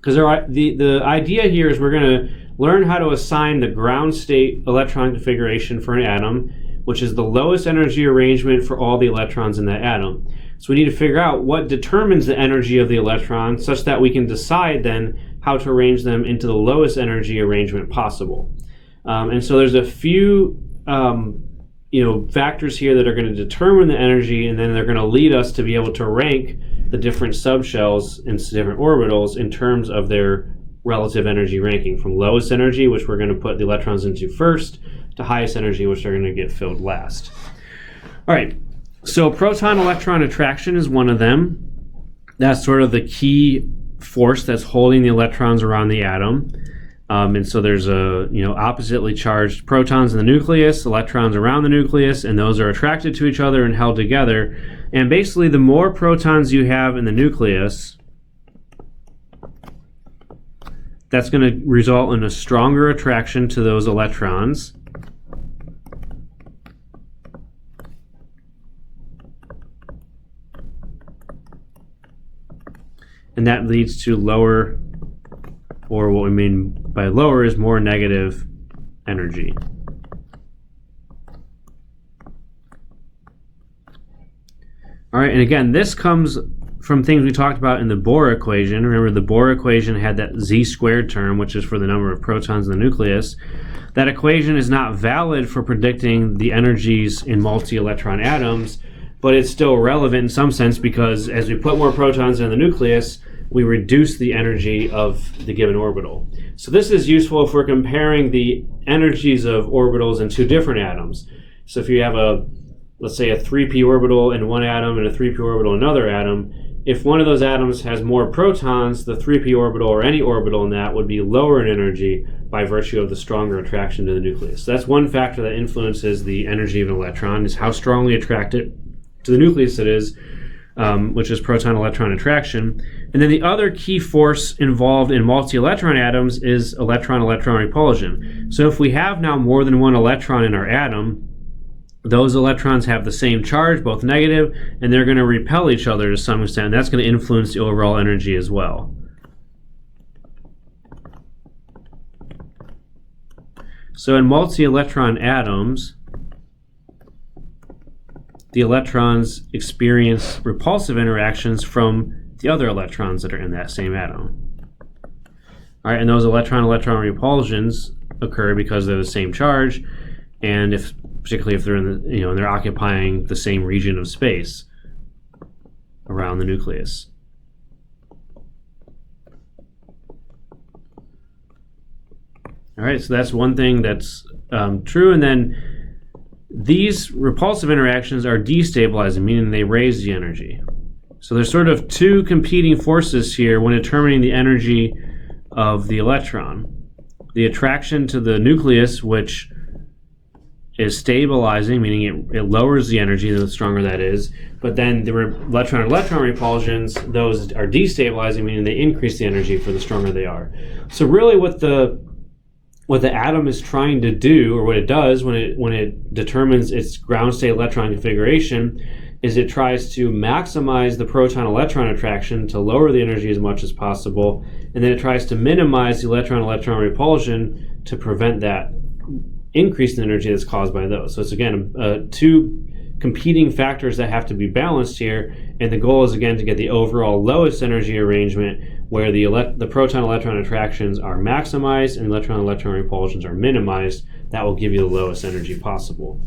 Speaker 1: Because the idea here is we're going to learn how to assign the ground state electron configuration for an atom, which is the lowest energy arrangement for all the electrons in that atom. So we need to figure out what determines the energy of the electron such that we can decide then how to arrange them into the lowest energy arrangement possible. And so there's a few factors here that are going to determine the energy, and then they're going to lead us to be able to rank the different subshells and different orbitals in terms of their relative energy ranking, from lowest energy, which we're going to put the electrons into first, to highest energy, which they're going to get filled last. All right, so proton-electron attraction is one of them. That's sort of the key force that's holding the electrons around the atom. And so there's oppositely charged protons in the nucleus, electrons around the nucleus, and those are attracted to each other and held together. And basically, the more protons you have in the nucleus, that's going to result in a stronger attraction to those electrons. And that leads to lower, or what we mean by lower is more negative energy. All right, and again, this comes from things we talked about in the Bohr equation. Remember, the Bohr equation had that z² term, which is for the number of protons in the nucleus. That equation is not valid for predicting the energies in multi-electron atoms, but it's still relevant in some sense because as we put more protons in the nucleus, we reduce the energy of the given orbital. So this is useful if we're comparing the energies of orbitals in two different atoms. So if you have let's say a 3p orbital in one atom and a 3p orbital in another atom, if one of those atoms has more protons, the 3p orbital or any orbital in that would be lower in energy by virtue of the stronger attraction to the nucleus. So that's one factor that influences the energy of an electron, is how strongly attracted to the nucleus it is, which is proton-electron attraction. And then the other key force involved in multi-electron atoms is electron-electron repulsion. So if we have now more than one electron in our atom, those electrons have the same charge, both negative, and they're going to repel each other to some extent. And that's going to influence the overall energy as well. So in multi-electron atoms, the electrons experience repulsive interactions from the other electrons that are in that same atom. All right, and those electron-electron repulsions occur because they're the same charge, and particularly if they're and they're occupying the same region of space around the nucleus. All right, so that's one thing that's true, and then these repulsive interactions are destabilizing, meaning they raise the energy. So there's sort of two competing forces here when determining the energy of the electron. The attraction to the nucleus, which is stabilizing, meaning it lowers the energy the stronger that is, but then the electron-electron repulsions, those are destabilizing, meaning they increase the energy for the stronger they are. So really what the atom is trying to do, or what it does when it determines its ground state electron configuration, is it tries to maximize the proton-electron attraction to lower the energy as much as possible, and then it tries to minimize the electron-electron repulsion to prevent that increase in energy that's caused by those. So it's again two competing factors that have to be balanced here, and the goal is again to get the overall lowest energy arrangement where the proton-electron attractions are maximized and electron-electron repulsions are minimized. That will give you the lowest energy possible.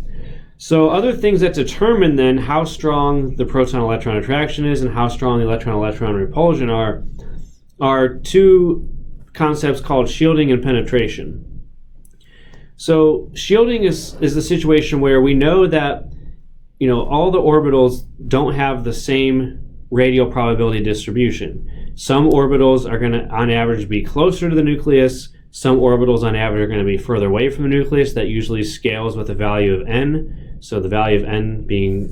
Speaker 1: So other things that determine then how strong the proton-electron attraction is and how strong the electron-electron repulsion are two concepts called shielding and penetration. So shielding is the situation where we know that all the orbitals don't have the same radial probability distribution. Some orbitals are going to, on average, be closer to the nucleus. Some orbitals, on average, are going to be further away from the nucleus. That usually scales with the value of n. So the value of n being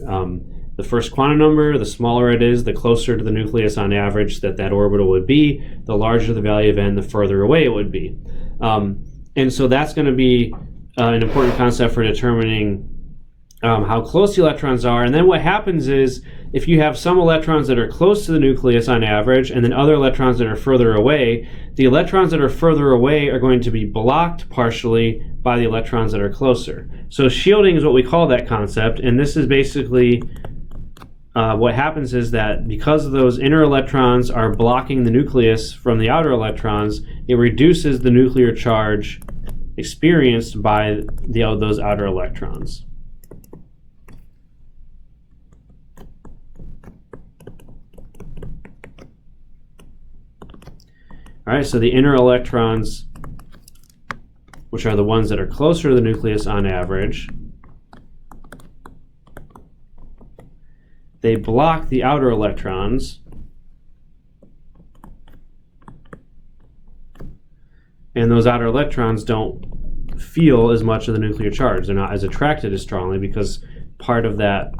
Speaker 1: the first quantum number, the smaller it is, the closer to the nucleus on average that orbital would be. The larger the value of n, the further away it would be. And so that's going to be an important concept for determining how close the electrons are. And then what happens is, if you have some electrons that are close to the nucleus on average, and then other electrons that are further away, the electrons that are further away are going to be blocked partially by the electrons that are closer. So shielding is what we call that concept, and this is basically what happens is that because those inner electrons are blocking the nucleus from the outer electrons, it reduces the nuclear charge experienced by those outer electrons. All right, so the inner electrons, which are the ones that are closer to the nucleus on average, they block the outer electrons, and those outer electrons don't feel as much of the nuclear charge. They're not as attracted as strongly because part of that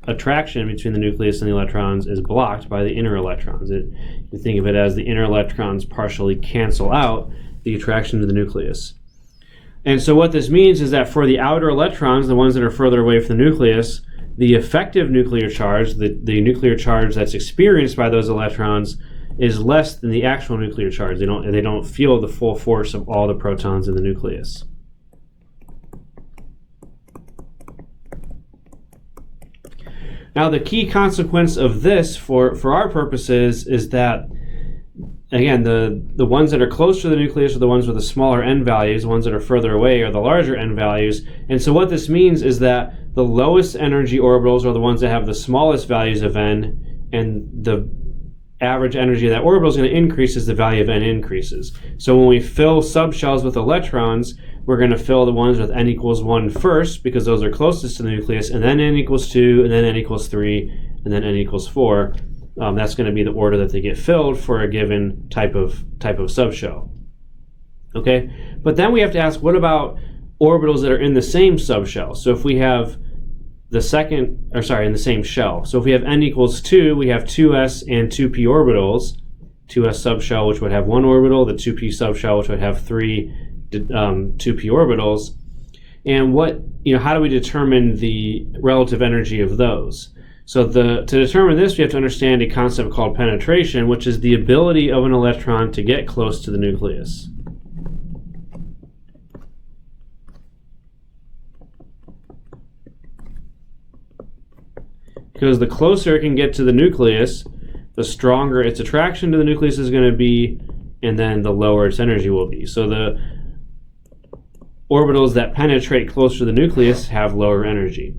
Speaker 1: attraction between the nucleus and the electrons is blocked by the inner electrons. You think of it as the inner electrons partially cancel out the attraction to the nucleus. And so what this means is that for the outer electrons, the ones that are further away from the nucleus, the effective nuclear charge, the nuclear charge that's experienced by those electrons, is less than the actual nuclear charge. They don't feel the full force of all the protons in the nucleus. Now, the key consequence of this for our purposes is that, again, the ones that are close to the nucleus are the ones with the smaller n values. The ones that are further away are the larger n values. And so what this means is that the lowest energy orbitals are the ones that have the smallest values of n, and the average energy of that orbital is going to increase as the value of n increases. So when we fill subshells with electrons, we're going to fill the ones with n equals 1 first, because those are closest to the nucleus, and then n equals 2, and then n equals 3, and then n equals 4. that's going to be the order that they get filled for a given type of subshell. Okay, but then we have to ask, what about orbitals that are in the same subshell? So if we have in the same shell. So if we have n equals 2, we have 2s and 2p orbitals. 2s subshell, which would have 1 orbital, the 2p subshell, which would have 3 2p orbitals. And how do we determine the relative energy of those? So to determine this, we have to understand a concept called penetration, which is the ability of an electron to get close to the nucleus. Because the closer it can get to the nucleus, the stronger its attraction to the nucleus is going to be, and then the lower its energy will be. So the orbitals that penetrate closer to the nucleus have lower energy.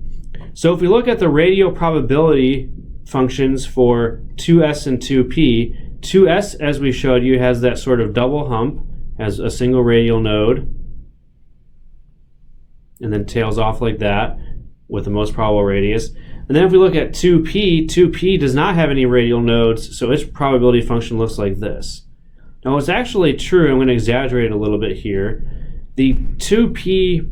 Speaker 1: So if we look at the radial probability functions for 2s and 2p, 2s, as we showed you, has that sort of double hump, has a single radial node, and then tails off like that with the most probable radius. And then if we look at 2p does not have any radial nodes, so its probability function looks like this. Now it's actually true, I'm going to exaggerate it a little bit here. The 2p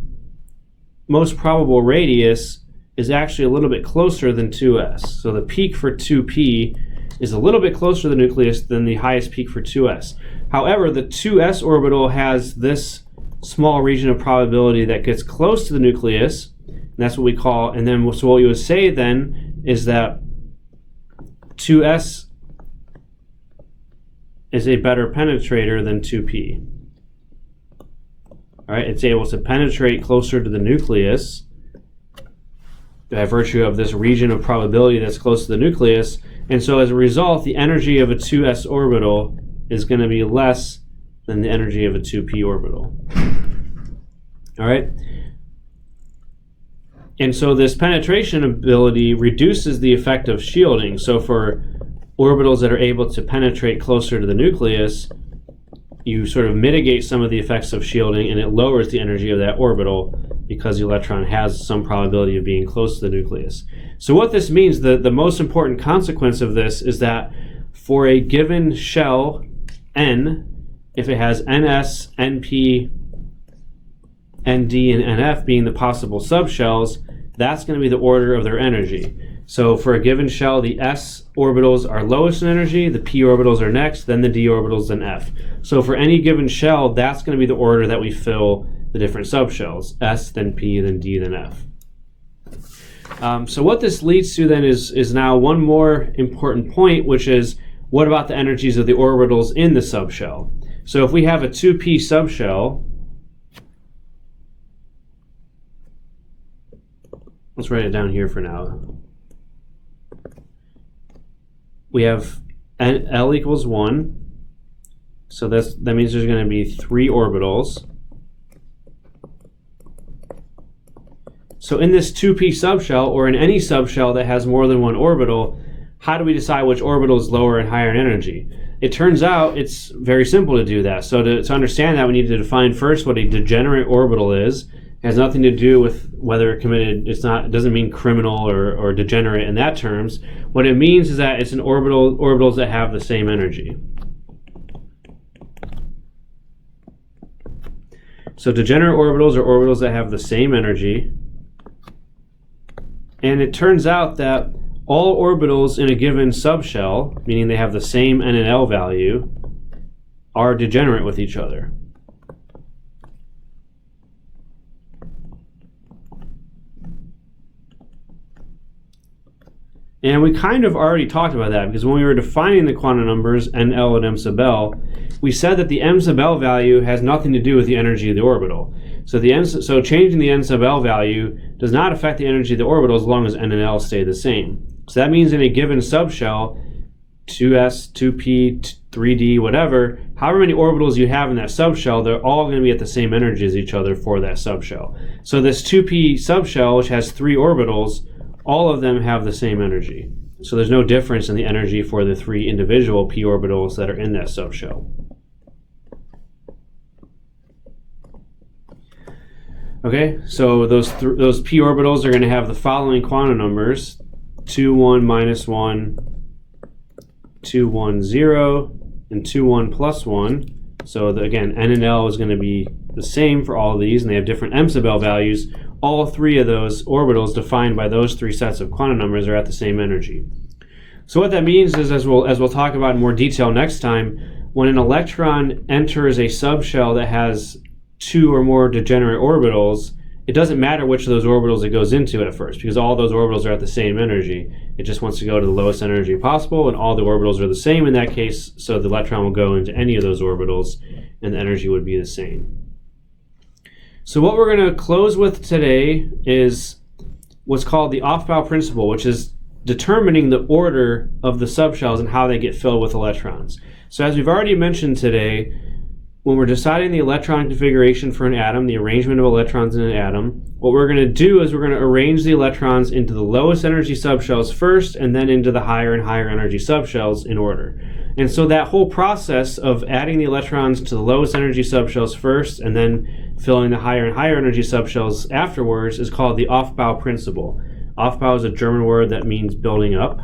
Speaker 1: most probable radius is actually a little bit closer than 2s. So the peak for 2p is a little bit closer to the nucleus than the highest peak for 2s. However, the 2s orbital has this small region of probability that gets close to the nucleus. And that's what we call, and then so what you would say then is that 2s is a better penetrator than 2p. All right, it's able to penetrate closer to the nucleus by virtue of this region of probability that's close to the nucleus, and so as a result, the energy of a 2s orbital is going to be less than the energy of a 2p orbital. All right. And so this penetration ability reduces the effect of shielding. So for orbitals that are able to penetrate closer to the nucleus, you sort of mitigate some of the effects of shielding, and it lowers the energy of that orbital because the electron has some probability of being close to the nucleus. So what this means, the most important consequence of this is that for a given shell n, if it has ns, np, nd, and nf being the possible subshells, that's going to be the order of their energy. So for a given shell, the s orbitals are lowest in energy, the p orbitals are next, then the d orbitals, then f. So for any given shell, that's going to be the order that we fill the different subshells: s, then p, then d, then f. So what this leads to then is now one more important point, which is, what about the energies of the orbitals in the subshell? So if we have a 2p subshell, let's write it down here for now. We have L equals 1. So that means there's going to be 3 orbitals. So in this 2p subshell, or in any subshell that has more than one orbital, how do we decide which orbital is lower and higher in energy? It turns out it's very simple to do that. So to understand that, we need to define first what a degenerate orbital is. It has nothing to do with whether it committed, it doesn't mean criminal or degenerate in that terms. What it means is that it's an orbitals that have the same energy. So degenerate orbitals are orbitals that have the same energy. And it turns out that all orbitals in a given subshell, meaning they have the same n and l value, are degenerate with each other. And we kind of already talked about that, because when we were defining the quantum numbers n, l, and m sub l, we said that the m sub l value has nothing to do with the energy of the orbital. So changing the n sub l value does not affect the energy of the orbital as long as n and l stay the same. So that means in a given subshell, 2s, 2p, 3d, whatever, however many orbitals you have in that subshell, they're all going to be at the same energy as each other for that subshell. So this 2p subshell, which has 3 orbitals, all of them have the same energy. So there's no difference in the energy for the 3 individual p orbitals that are in that subshell. Okay, so those p orbitals are going to have the following quantum numbers: 2, 1, minus 1, 2, 1, 0, and 2, 1, plus 1. So again, N and L is going to be the same for all of these, and they have different m sub L values. All three of those orbitals defined by those three sets of quantum numbers are at the same energy. So what that means is, as we'll talk about in more detail next time, when an electron enters a subshell that has 2 or more degenerate orbitals, it doesn't matter which of those orbitals it goes into at first, because all those orbitals are at the same energy. It just wants to go to the lowest energy possible, and all the orbitals are the same in that case, so the electron will go into any of those orbitals, and the energy would be the same. So what we're going to close with today is what's called the off-bow principle, which is determining the order of the subshells and how they get filled with electrons. So as we've already mentioned today, when we're deciding the electron configuration for an atom, the arrangement of electrons in an atom, what we're going to do is we're going to arrange the electrons into the lowest energy subshells first, and then into the higher and higher energy subshells in order. And so that whole process of adding the electrons to the lowest energy subshells first, and then filling the higher and higher energy subshells afterwards, is called the off-bow principle. Off-bow is a German word that means building up.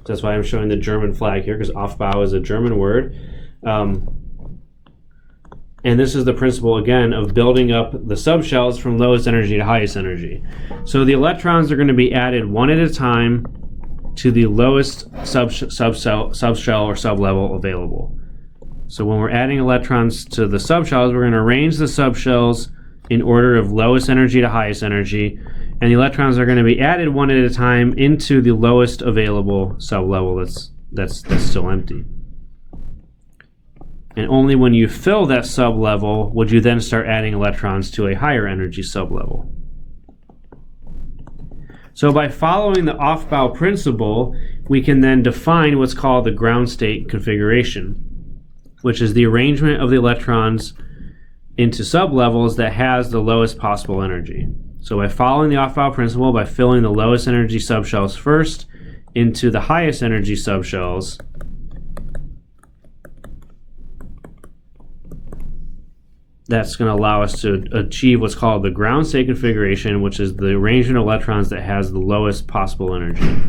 Speaker 1: That's why I'm showing the German flag here, because off-bow is a German word. And this is the principle, again, of building up the subshells from lowest energy to highest energy. So the electrons are going to be added one at a time to the lowest subshell or sublevel available. So when we're adding electrons to the subshells, we're going to arrange the subshells in order of lowest energy to highest energy, and the electrons are going to be added one at a time into the lowest available sublevel that's still empty. And only when you fill that sublevel would you then start adding electrons to a higher energy sublevel. So by following the off-bow principle, we can then define what's called the ground state configuration, which is the arrangement of the electrons into sublevels that has the lowest possible energy. So by following the off-bow principle, by filling the lowest energy subshells first into the highest energy subshells, that's going to allow us to achieve what's called the ground state configuration, which is the arrangement of electrons that has the lowest possible energy.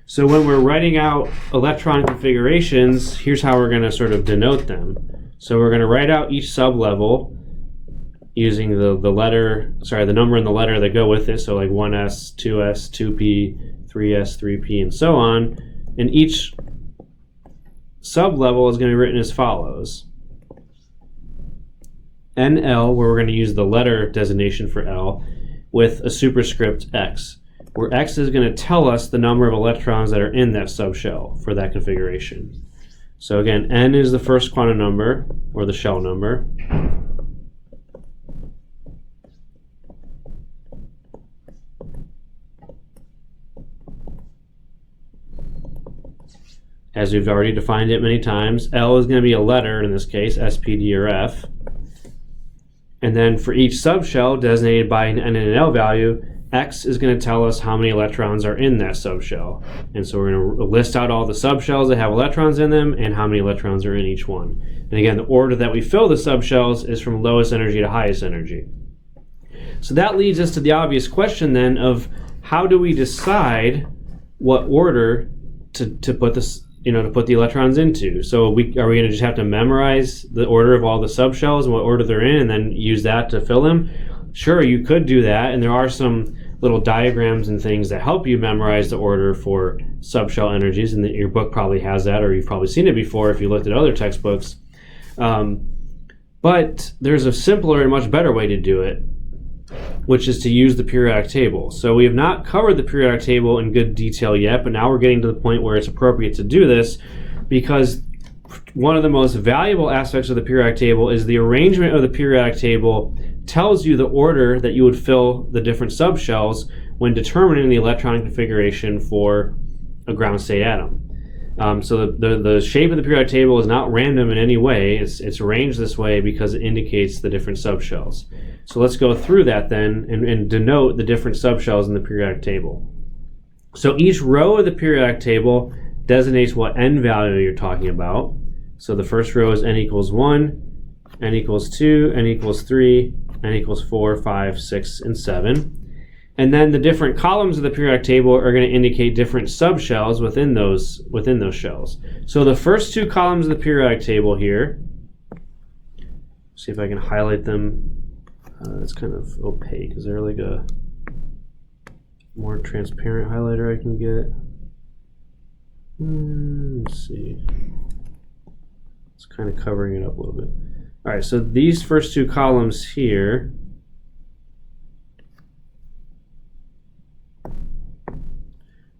Speaker 1: So when we're writing out electron configurations, here's how we're going to sort of denote them. So we're going to write out each sublevel using the number and the letter that go with it, so like 1s, 2s, 2p, 3s, 3p, and so on. And each sublevel is going to be written as follows. NL, where we're going to use the letter designation for L, with a superscript x, where x is going to tell us the number of electrons that are in that subshell for that configuration. So again, n is the first quantum number, or the shell number. As we've already defined it many times, L is going to be a letter, in this case, S, P, D, or F. And then for each subshell designated by an N and an L value, X is going to tell us how many electrons are in that subshell. And so we're going to list out all the subshells that have electrons in them and how many electrons are in each one. And again, the order that we fill the subshells is from lowest energy to highest energy. So that leads us to the obvious question then of how do we decide what order to put this, to put the electrons into? So are we going to just have to memorize the order of all the subshells and what order they're in and then use that to fill them? Sure, you could do that, and there are some little diagrams and things that help you memorize the order for subshell energies, and your book probably has that, or you've probably seen it before if you looked at other textbooks. But there's a simpler and much better way to do it, which is to use the periodic table. So we have not covered the periodic table in good detail yet, but now we're getting to the point where it's appropriate to do this, because one of the most valuable aspects of the periodic table is the arrangement of the periodic table tells you the order that you would fill the different subshells when determining the electron configuration for a ground state atom. So the shape of the periodic table is not random in any way. It's arranged this way because it indicates the different subshells. So let's go through that then and denote the different subshells in the periodic table. So each row of the periodic table designates what n value you're talking about. So the first row is n equals 1, n equals 2, n equals 3, n equals 4, 5, 6, and 7. And then the different columns of the periodic table are going to indicate different subshells within those shells. So the first two columns of the periodic table here, see if I can highlight them. It's kind of opaque. Is there like a more transparent highlighter I can get? Let's see. It's kind of covering it up a little bit. All right, so these first two columns here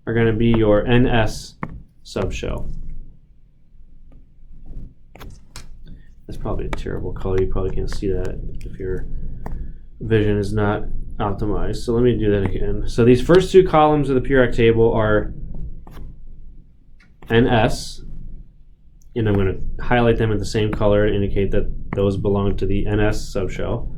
Speaker 1: are going to be your NS subshell. That's probably a terrible color. You probably can't see that if your vision is not optimized. So let me do that again. So these first two columns of the periodic table are NS, and I'm going to highlight them in the same color to indicate that those belong to the NS subshell.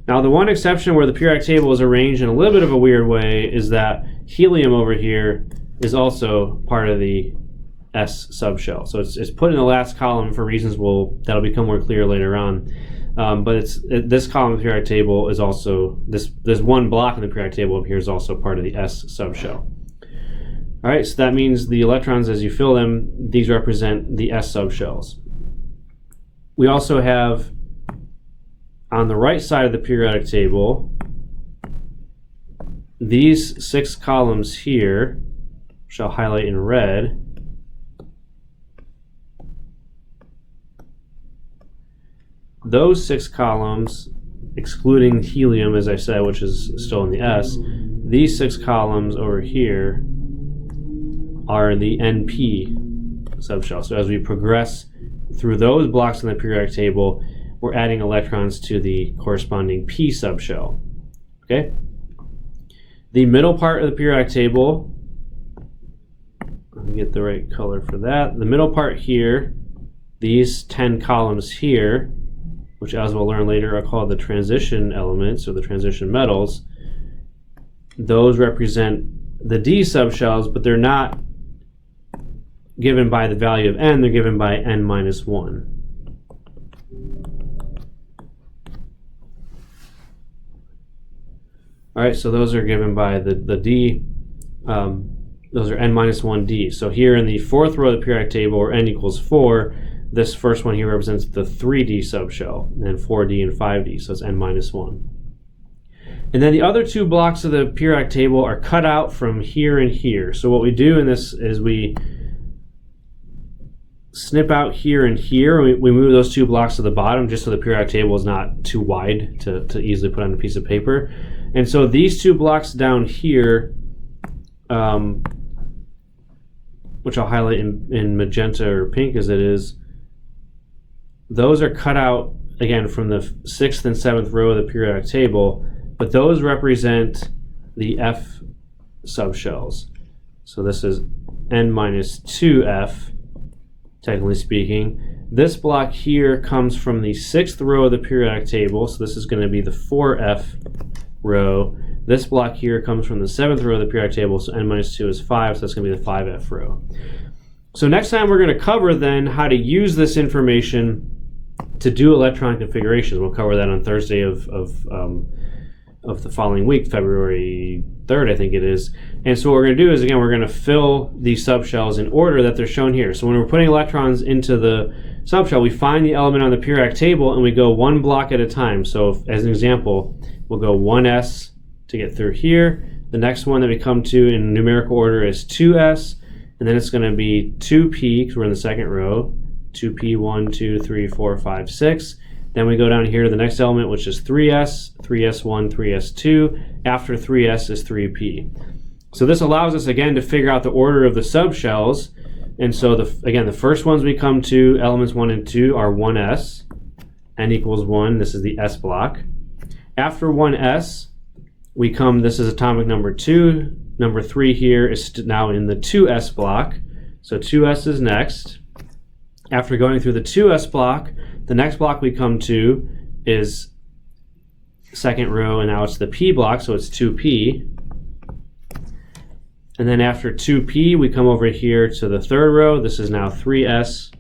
Speaker 1: Now the one exception where the periodic table is arranged in a little bit of a weird way is that helium over here is also part of the S subshell. So it's put in the last column for reasons that'll become more clear later on. But this column of the periodic table is also, this one block of the periodic table up here is also part of the S subshell. All right, so that means the electrons, as you fill them, these represent the S subshells. We also have, on the right side of the periodic table, these 6 columns here, which I'll highlight in red, those 6 columns, excluding helium, as I said, which is still in the S, these 6 columns over here are the NP subshell. So as we progress through those blocks in the periodic table, we're adding electrons to the corresponding P subshell. Okay? The middle part of the periodic table, let me get the right color for that. The middle part here, these 10 columns here, which as we'll learn later are called the transition elements or the transition metals, those represent the D subshells, but they're not given by the value of n, they're given by n minus 1. All right, so those are given by the D, those are n minus 1D. So here in the fourth row of the periodic table, where n equals 4, this first one here represents the 3D subshell, and then 4D and 5D, so it's n minus 1. And then the other two blocks of the periodic table are cut out from here and here. So what we do in this is we snip out here and here. We move those two blocks to the bottom just so the periodic table is not too wide to easily put on a piece of paper. And so these two blocks down here, which I'll highlight in magenta or pink as it is, those are cut out again from the 6th and 7th row of the periodic table, but those represent the F subshells. So this is n minus 2F, technically speaking. This block here comes from the 6th row of the periodic table, so this is going to be the 4F row. This block here comes from the 7th row of the periodic table, so n minus 2 is 5, so that's going to be the 5F row. So next time we're going to cover then how to use this information to do electron configurations. We'll cover that on Thursday of the following week, February 3rd, I think it is. And so what we're going to do is, again, we're going to fill these subshells in order that they're shown here. So when we're putting electrons into the subshell, we find the element on the periodic table and we go one block at a time. So as an example, we'll go 1s to get through here. The next one that we come to in numerical order is 2s, and then it's going to be 2p, because we're in the second row, 2p, 1, 2, 3, 4, 5, 6. Then we go down here to the next element, which is 3s, 3s1, 3s2. After 3s is 3p. So this allows us, again, to figure out the order of the subshells. And so, again, the first ones we come to, elements 1 and 2, are 1s, n equals 1. This is the s block. After 1s, we come, this is atomic number 2. Number 3 here is now in the 2s block. So 2s is next. After going through the 2s block, the next block we come to is second row, and now it's the p block, so it's 2p. And then after 2p, we come over here to the third row. This is now 3s.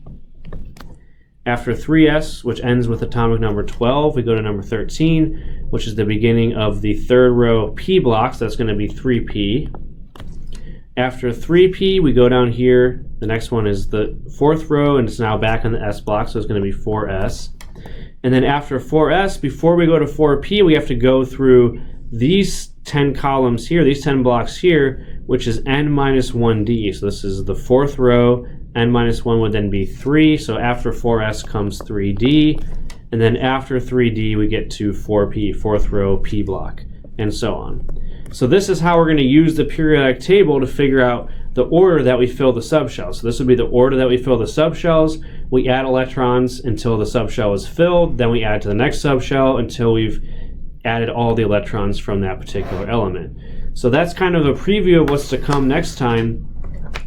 Speaker 1: After 3s, which ends with atomic number 12, we go to number 13, which is the beginning of the third row p blocks. That's going to be 3p. After 3p, we go down here. The next one is the fourth row, and it's now back in the s block, so it's going to be 4s. And then after 4s, before we go to 4p, we have to go through these 10 columns here, these 10 blocks here, which is n minus 1d. So this is the fourth row. N minus 1 would then be 3. So after 4s comes 3d. And then after 3d, we get to 4p, fourth row p block, and so on. So this is how we're going to use the periodic table to figure out the order that we fill the subshell. So this would be the order that we fill the subshells. We add electrons until the subshell is filled. Then we add to the next subshell until we've added all the electrons from that particular element. So that's kind of a preview of what's to come next time.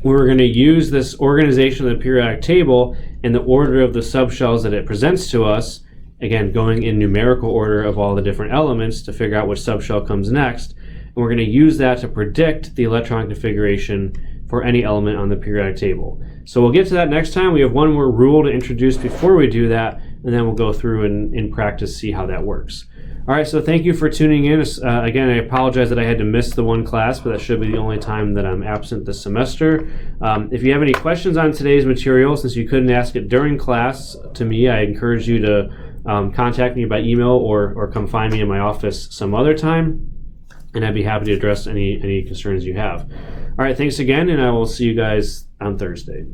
Speaker 1: We're going to use this organization of the periodic table and the order of the subshells that it presents to us, again, going in numerical order of all the different elements to figure out which subshell comes next. And we're going to use that to predict the electron configuration for any element on the periodic table. So we'll get to that next time. We have one more rule to introduce before we do that, and then we'll go through and in practice see how that works. All right, so thank you for tuning in. Again, I apologize that I had to miss the one class, but that should be the only time that I'm absent this semester. If you have any questions on today's material, since you couldn't ask it during class to me, I encourage you to contact me by email or come find me in my office some other time, and I'd be happy to address any concerns you have. All right, thanks again, and I will see you guys on Thursday.